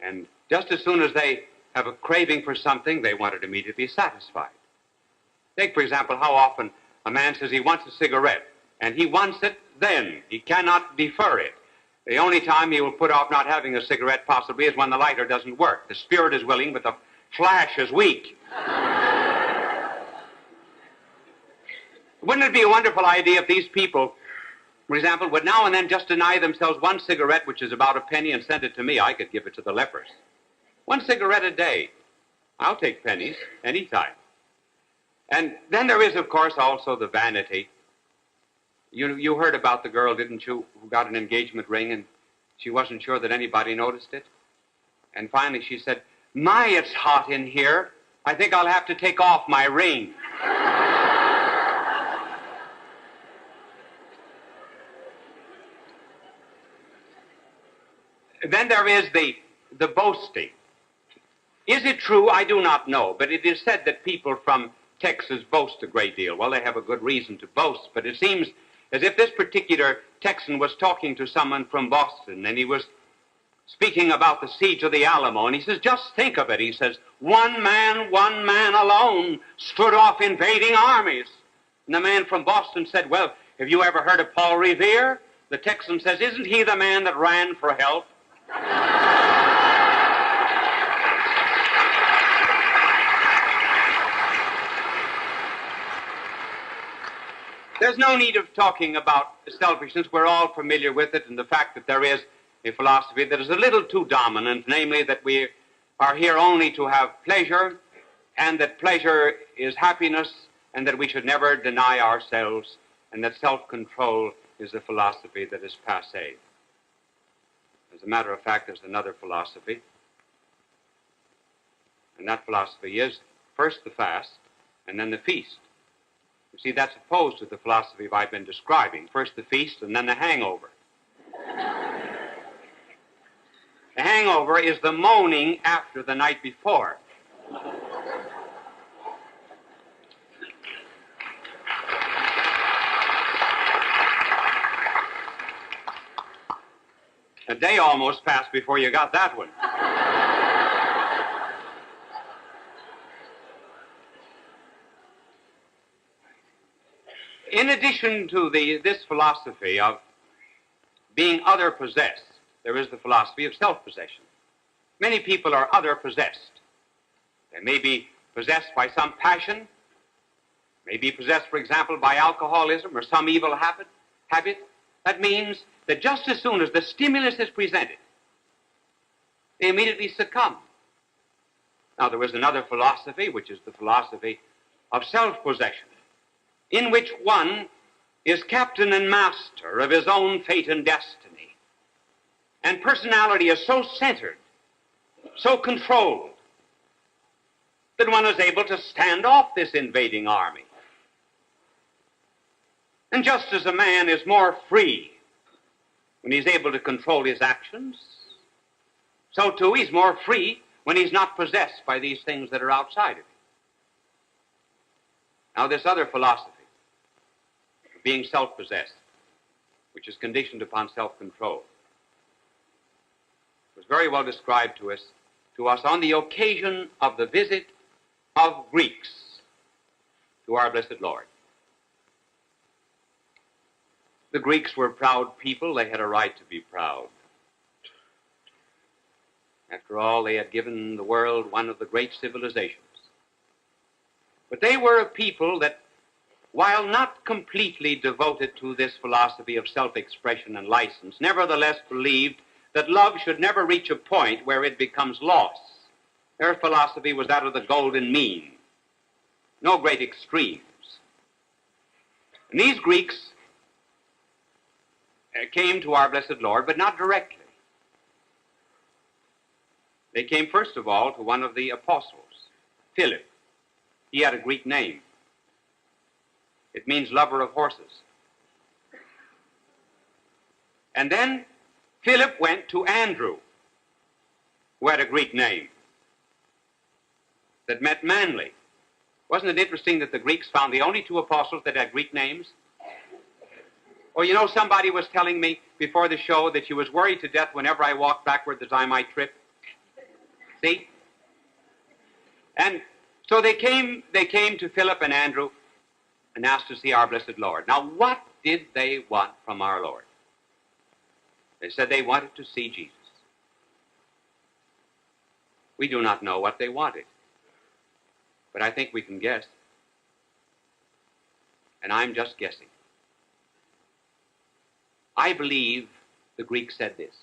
And just as soon as they have a craving for something, they want it immediately satisfied. Take, for example, how often a man says he wants a cigarette, and he wants it then. He cannot defer it. The only time he will put off not having a cigarette possibly is when the lighter doesn't work. The spirit is willing, but the flash is weak. Wouldn't it be a wonderful idea if these people, for example, would now and then just deny themselves one cigarette, which is about a penny, and send it to me? I could give it to the lepers. 1 cigarette a day. I'll take pennies anytime. And then there is, of course, also the vanity. You heard about the girl, didn't you, who got an engagement ring and she wasn't sure that anybody noticed it? And finally she said, "My, it's hot in here. I think I'll have to take off my ring." Then there is the boasting. Is it true? I do not know, but it is said that people from Texas boast a great deal. Well, they have a good reason to boast, but it seems as if this particular Texan was talking to someone from Boston, and he was speaking about the siege of the Alamo, and he says, just think of it. He says, one man alone stood off invading armies. And the man from Boston said, well, have you ever heard of Paul Revere? The Texan says, isn't he the man that ran for help? There's no need of talking about selfishness. We're all familiar with it, and the fact that there is a philosophy that is a little too dominant, namely that we are here only to have pleasure, and that pleasure is happiness, and that we should never deny ourselves, and that self-control is a philosophy that is passé. As a matter of fact, there's another philosophy. And that philosophy is first the fast and then the feast. You see, that's opposed to the philosophy I've been describing. First the feast and then the hangover. The hangover is the moaning after the night before. A day almost passed before you got that one. In addition to this philosophy of being other-possessed, there is the philosophy of self-possession. Many people are other-possessed. They may be possessed by some passion, may be possessed, for example, by alcoholism or some evil habit. That means that just as soon as the stimulus is presented, they immediately succumb. Now, there is another philosophy, which is the philosophy of self-possession, in which one is captain and master of his own fate and destiny. And personality is so centered, so controlled, that one is able to stand off this invading army. And just as a man is more free when he's able to control his actions, so too he's more free when he's not possessed by these things that are outside of him. Now, this other philosophy, being self-possessed, which is conditioned upon self-control, was very well described to us on the occasion of the visit of Greeks to our blessed Lord. The Greeks were a proud people. They had a right to be proud. After all, they had given the world one of the great civilizations. But they were a people that, while not completely devoted to this philosophy of self-expression and license, nevertheless believed that love should never reach a point where it becomes loss. Their philosophy was that of the golden mean. No great extremes. And these Greeks came to our blessed Lord, but not directly. They came first of all to one of the apostles, Philip. He had a Greek name. It means lover of horses. And then Philip went to Andrew, who had a Greek name that meant manly. Wasn't it interesting that the Greeks found the only two apostles that had Greek names? Or, you know, somebody was telling me before the show that she was worried to death whenever I walked backward that I might trip. See? And so they came to Philip and Andrew and asked to see our blessed Lord. Now, what did they want from our Lord? They said they wanted to see Jesus. We do not know what they wanted, but I think we can guess. And I'm just guessing. I believe the Greeks said this.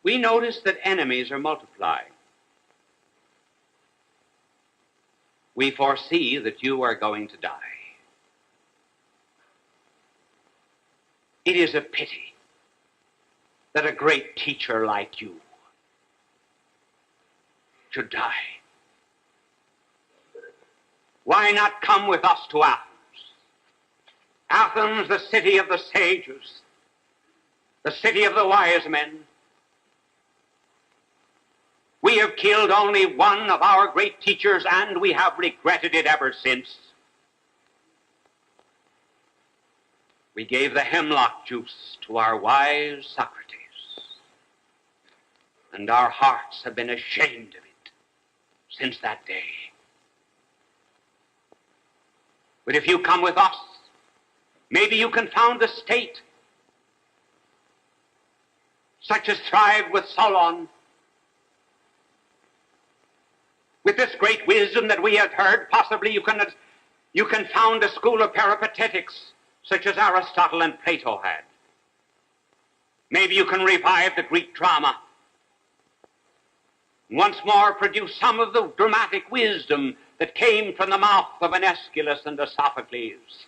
We notice that enemies are multiplying. We foresee that you are going to die. It is a pity that a great teacher like you should die. Why not come with us to Athens? Athens, the city of the sages, the city of the wise men. We have killed only one of our great teachers, and we have regretted it ever since. We gave the hemlock juice to our wise Socrates, and our hearts have been ashamed of it since that day. But if you come with us, maybe you can found a state such as thrived with Solon. With this great wisdom that we have heard, possibly you can found a school of peripatetics such as Aristotle and Plato had. Maybe you can revive the Greek drama. Once more produce some of the dramatic wisdom that came from the mouth of an Aeschylus and a Sophocles.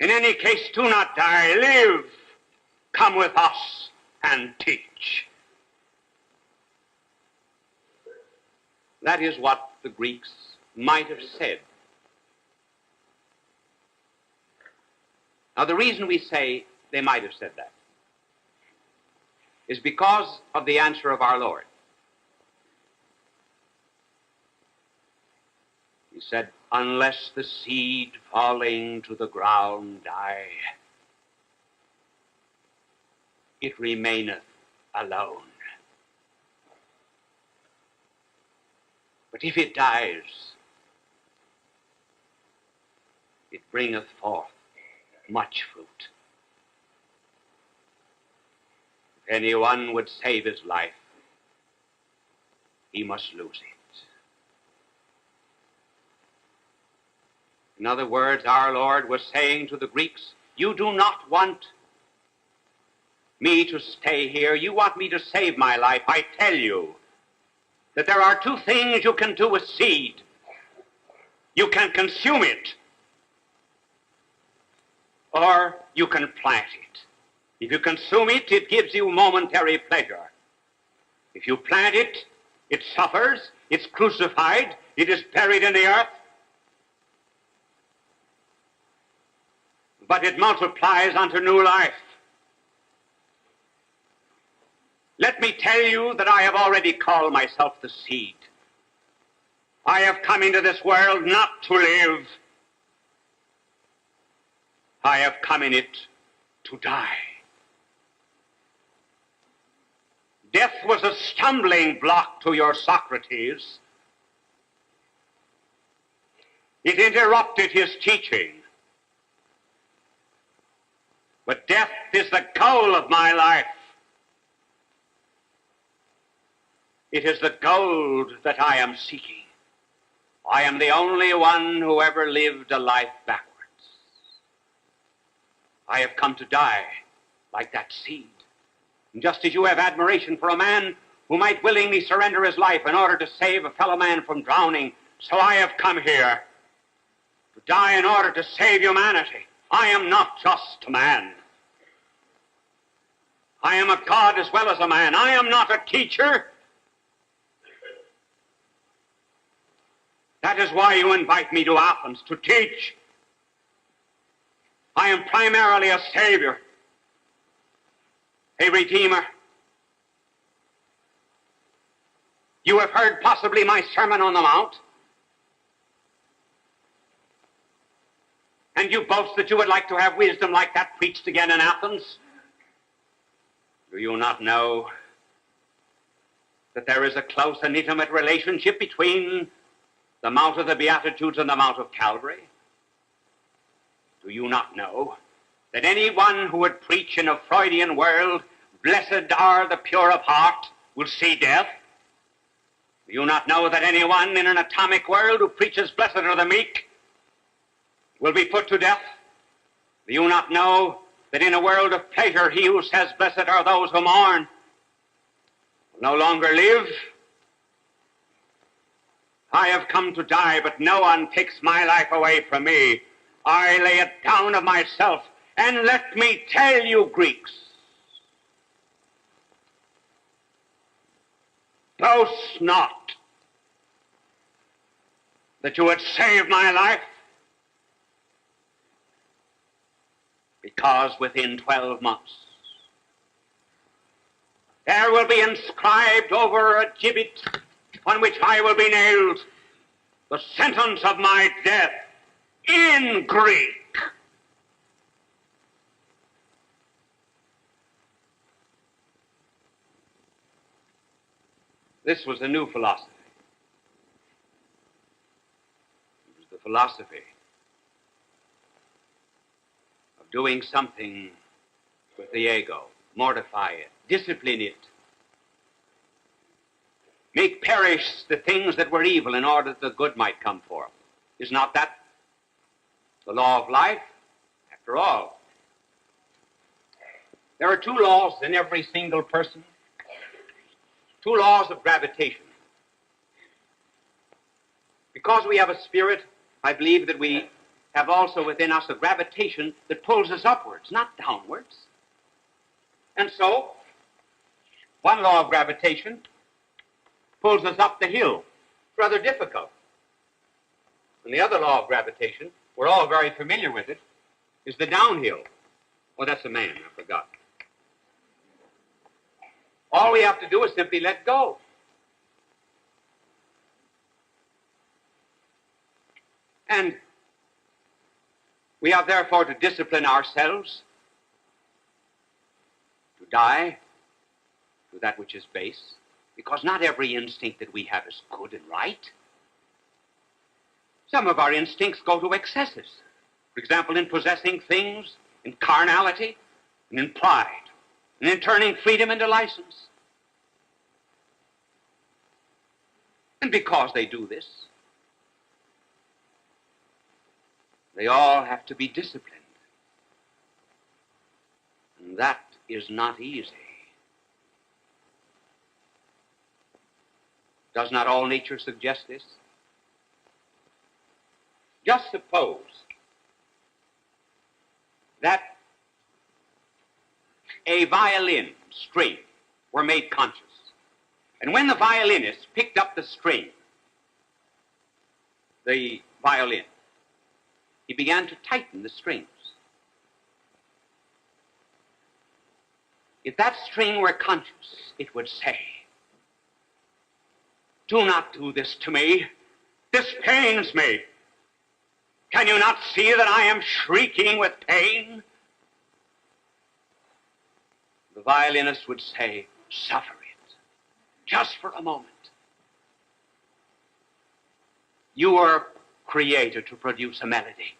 In any case, do not die. Live. Come with us and teach. That is what the Greeks might have said. Now, the reason we say they might have said that is because of the answer of our Lord. He said, unless the seed falling to the ground die, it remaineth alone. But if it dies, it bringeth forth much fruit. If anyone would save his life, he must lose it. In other words, our Lord was saying to the Greeks, you do not want me to stay here. You want me to save my life. I tell you that there are two things you can do with seed. You can consume it, or you can plant it. If you consume it, it gives you momentary pleasure. If you plant it, it suffers, it's crucified, it is buried in the earth, but it multiplies unto new life. Let me tell you that I have already called myself the seed. I have come into this world not to live. I have come in it to die. Death was a stumbling block to your Socrates. It interrupted his teaching. But death is the goal of my life. It is the gold that I am seeking. I am the only one who ever lived a life backwards. I have come to die like that seed. And just as you have admiration for a man who might willingly surrender his life in order to save a fellow man from drowning, so I have come here to die in order to save humanity. I am not just a man. I am a God as well as a man. I am not a teacher. That is why you invite me to Athens to teach. I am primarily a savior, a redeemer. You have heard possibly my Sermon on the Mount, and you boast that you would like to have wisdom like that preached again in Athens. Do you not know that there is a close and intimate relationship between the Mount of the Beatitudes and the Mount of Calvary? Do you not know that anyone who would preach in a Freudian world, blessed are the pure of heart, will see death? Do you not know that anyone in an atomic world who preaches blessed are the meek will be put to death? Do you not know that in a world of pleasure he who says blessed are those who mourn will no longer live? I have come to die, but no one takes my life away from me. I lay it down of myself. And let me tell you, Greeks, boast not that you would save my life, because within 12 months there will be inscribed over a gibbet on which I will be nailed the sentence of my death in Greek. This was a new philosophy. It was the philosophy of doing something with the ego, mortify it, discipline it, make perish the things that were evil in order that the good might come forth. Is not that the law of life? After all, there are two laws in every single person, two laws of gravitation. Because we have a spirit, I believe that we have also within us a gravitation that pulls us upwards, not downwards. And so, one law of gravitation pulls us up the hill. It's rather difficult. And the other law of gravitation, we're all very familiar with it, is the downhill. Oh, that's a man, I forgot. All we have to do is simply let go. And we have therefore to discipline ourselves to die to that which is base, because not every instinct that we have is good and right. Some of our instincts go to excesses. For example, in possessing things, in carnality, and in pride, and in turning freedom into license. And because they do this, they all have to be disciplined. And that is not easy. Does not all nature suggest this? Just suppose that a violin string were made conscious, and when the violinist picked up the string, the violin, he began to tighten the strings. If that string were conscious, it would say, "Do not do this to me. This pains me. Can you not see that I am shrieking with pain?" The violinist would say, "Suffer it, just for a moment. You were created to produce a melody.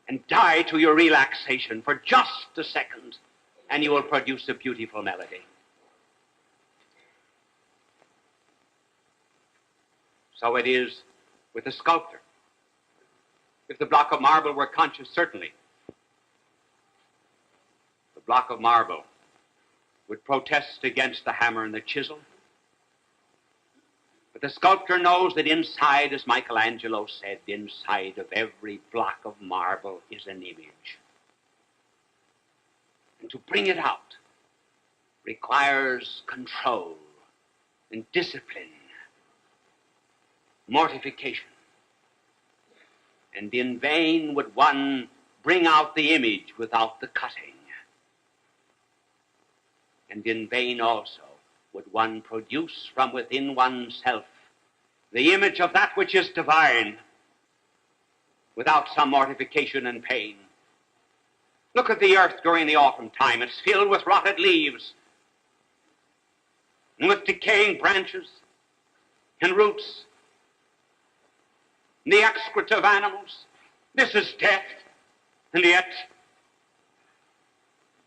And die to your relaxation for just a second, and you will produce a beautiful melody." So it is with the sculptor. If the block of marble were conscious, certainly the block of marble would protest against the hammer and the chisel. But the sculptor knows that inside, as Michelangelo said, inside of every block of marble is an image. And to bring it out requires control and discipline, mortification. And in vain would one bring out the image without the cutting. And in vain also would one produce from within oneself the image of that which is divine without some mortification and pain. Look at the earth during the autumn time. It's filled with rotted leaves and with decaying branches and roots and the excreta of animals. This is death, and yet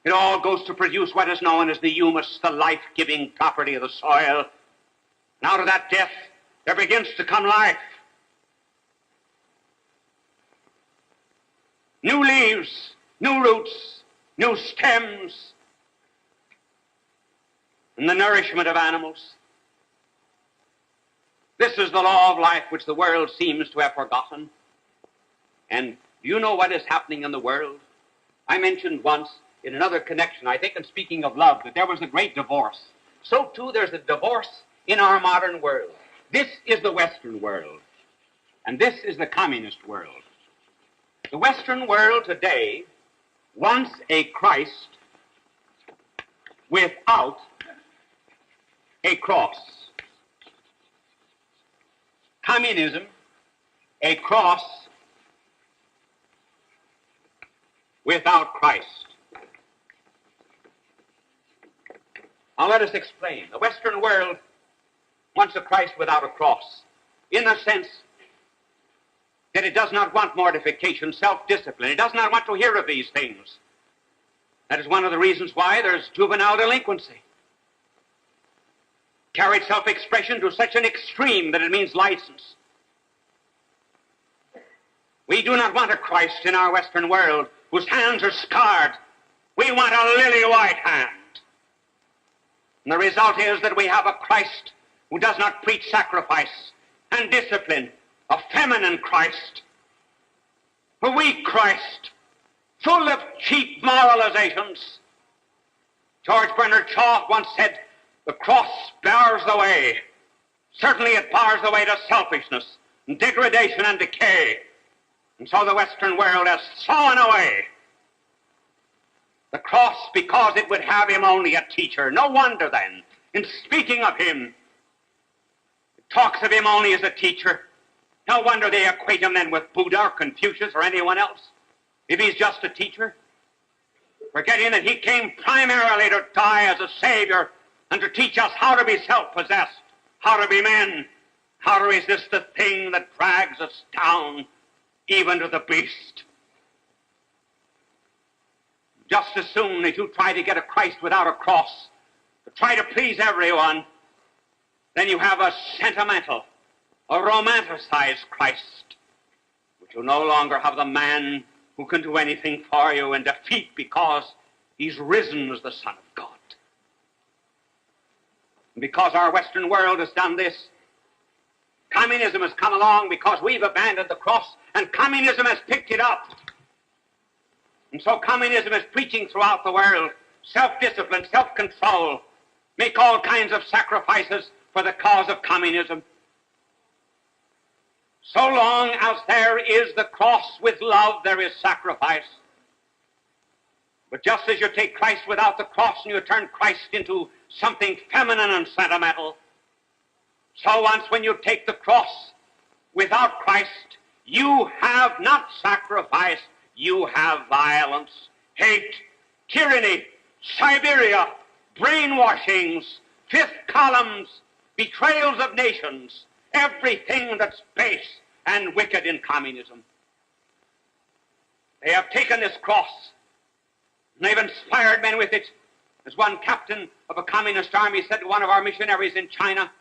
it all goes to produce what is known as the humus, the life-giving property of the soil. And out of that death, there begins to come life. New leaves, new roots, new stems, and the nourishment of animals. This is the law of life which the world seems to have forgotten. And do you know what is happening in the world? I mentioned once in another connection, I think in speaking of love, that there was a great divorce. So too there's a divorce in our modern world. This is the Western world, and this is the communist world. The Western world today wants a Christ without a cross. Communism, a cross without Christ. Now let us explain. The Western world wants a Christ without a cross, in the sense that it does not want mortification, self-discipline. It does not want to hear of these things. That is one of the reasons why there's juvenile delinquency. Carried self-expression to such an extreme that it means license. We do not want a Christ in our Western world whose hands are scarred. We want a lily-white hand. And the result is that we have a Christ who does not preach sacrifice and discipline a feminine Christ, a weak Christ, full of cheap moralizations. George Bernard Shaw once said, "The cross bars the way." Certainly it bars the way to selfishness and degradation and decay. And so the Western world has sawn away the cross because it would have him only a teacher. No wonder then, in speaking of him, it talks of him only as a teacher. No wonder they equate him then with Buddha or Confucius or anyone else, if he's just a teacher, forgetting that he came primarily to die as a savior and to teach us how to be self-possessed, how to be men, how to resist the thing that drags us down, even to the beast. Just as soon as you try to get a Christ without a cross, to try to please everyone, then you have a sentimental, a romanticized Christ, which will no longer have the man who can do anything for you and defeat because he's risen as the Son of God. And because our Western world has done this, communism has come along because we've abandoned the cross, and communism has picked it up. And so communism is preaching throughout the world self-discipline, self-control, make all kinds of sacrifices for the cause of communism. So long as there is the cross with love, there is sacrifice. But just as you take Christ without the cross and you turn Christ into something feminine and sentimental, so once when you take the cross without Christ, you have not sacrifice, you have violence, hate, tyranny, Siberia, brainwashings, fifth columns, betrayals of nations, everything that's base and wicked in communism. They have taken this cross, and they've inspired men with it. As one captain of a communist army said to one of our missionaries in China,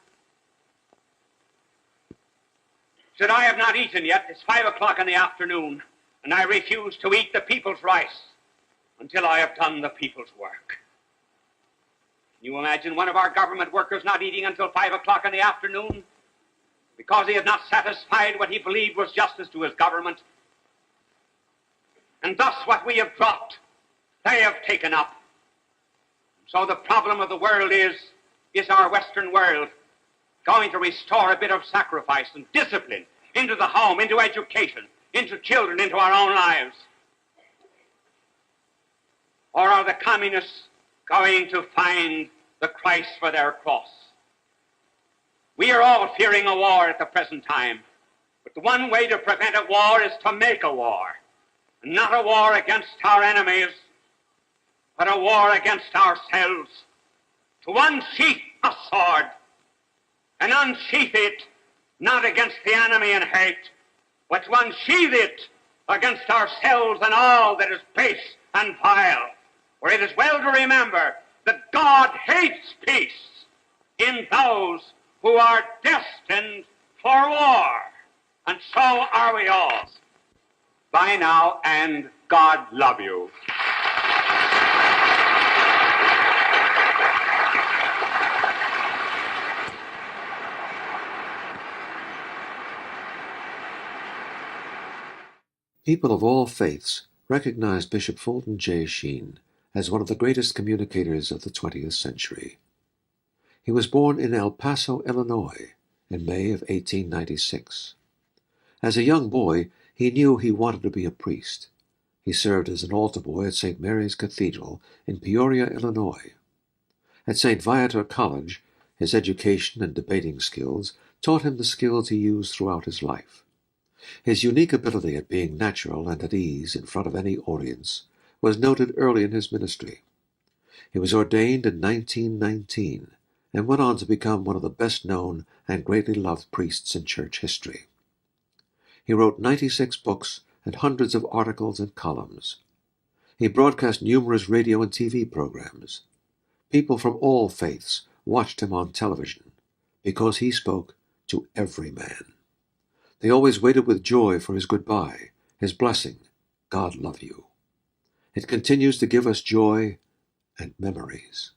said, "I have not eaten yet. It's 5 o'clock in the afternoon, and I refuse to eat the people's rice until I have done the people's work." Can you imagine one of our government workers not eating until 5 o'clock in the afternoon because he had not satisfied what he believed was justice to his government? And thus what we have dropped, they have taken up. So the problem of the world is our Western world going to restore a bit of sacrifice and discipline into the home, into education, into children, into our own lives? Or are the communists going to find the Christ for their cross? We are all fearing a war at the present time, but the one way to prevent a war is to make a war. Not a war against our enemies, but a war against ourselves. To unsheath a sword and unsheath it not against the enemy in hate, but to unsheath it against ourselves and all that is base and vile. For it is well to remember that God hates peace in those who are destined for war. And so are we all. Bye now, and God love you. People of all faiths recognize Bishop Fulton J. Sheen as one of the greatest communicators of the 20th century. He was born in El Paso, Illinois, in May of 1896. As a young boy, he knew he wanted to be a priest. He served as an altar boy at St. Mary's Cathedral in Peoria, Illinois. At St. Viator College, his education and debating skills taught him the skills he used throughout his life. His unique ability at being natural and at ease in front of any audience was noted early in his ministry. He was ordained in 1919 and went on to become one of the best-known and greatly loved priests in church history. He wrote 96 books and hundreds of articles and columns. He broadcast numerous radio and TV programs. People from all faiths watched him on television because he spoke to every man. They always waited with joy for his goodbye, his blessing, God love you. It continues to give us joy and memories.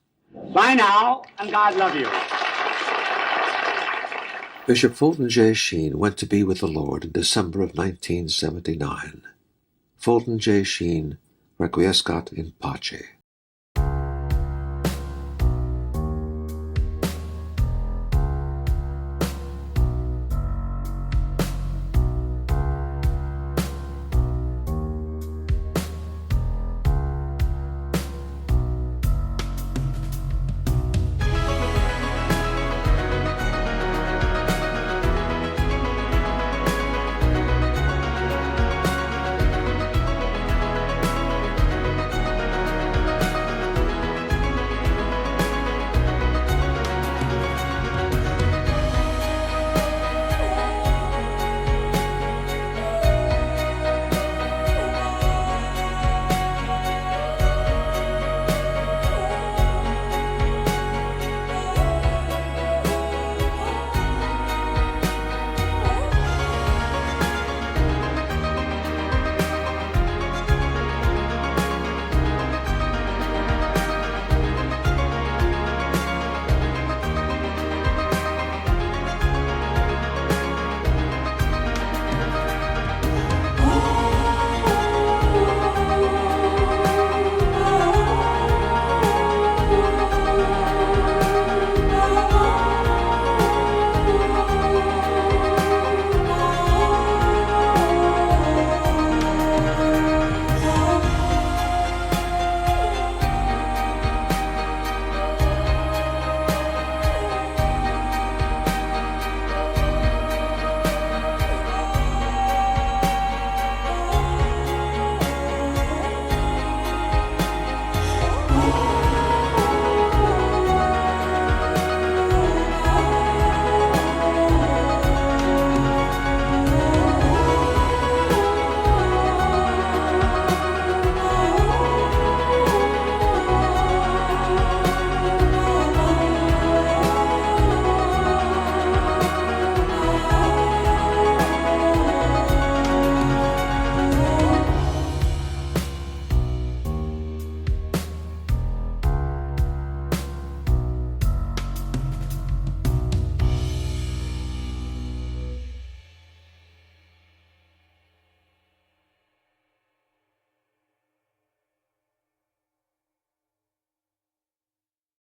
Bye now, and God love you. Bishop Fulton J. Sheen went to be with the Lord in December of 1979. Fulton J. Sheen, requiescat in pace.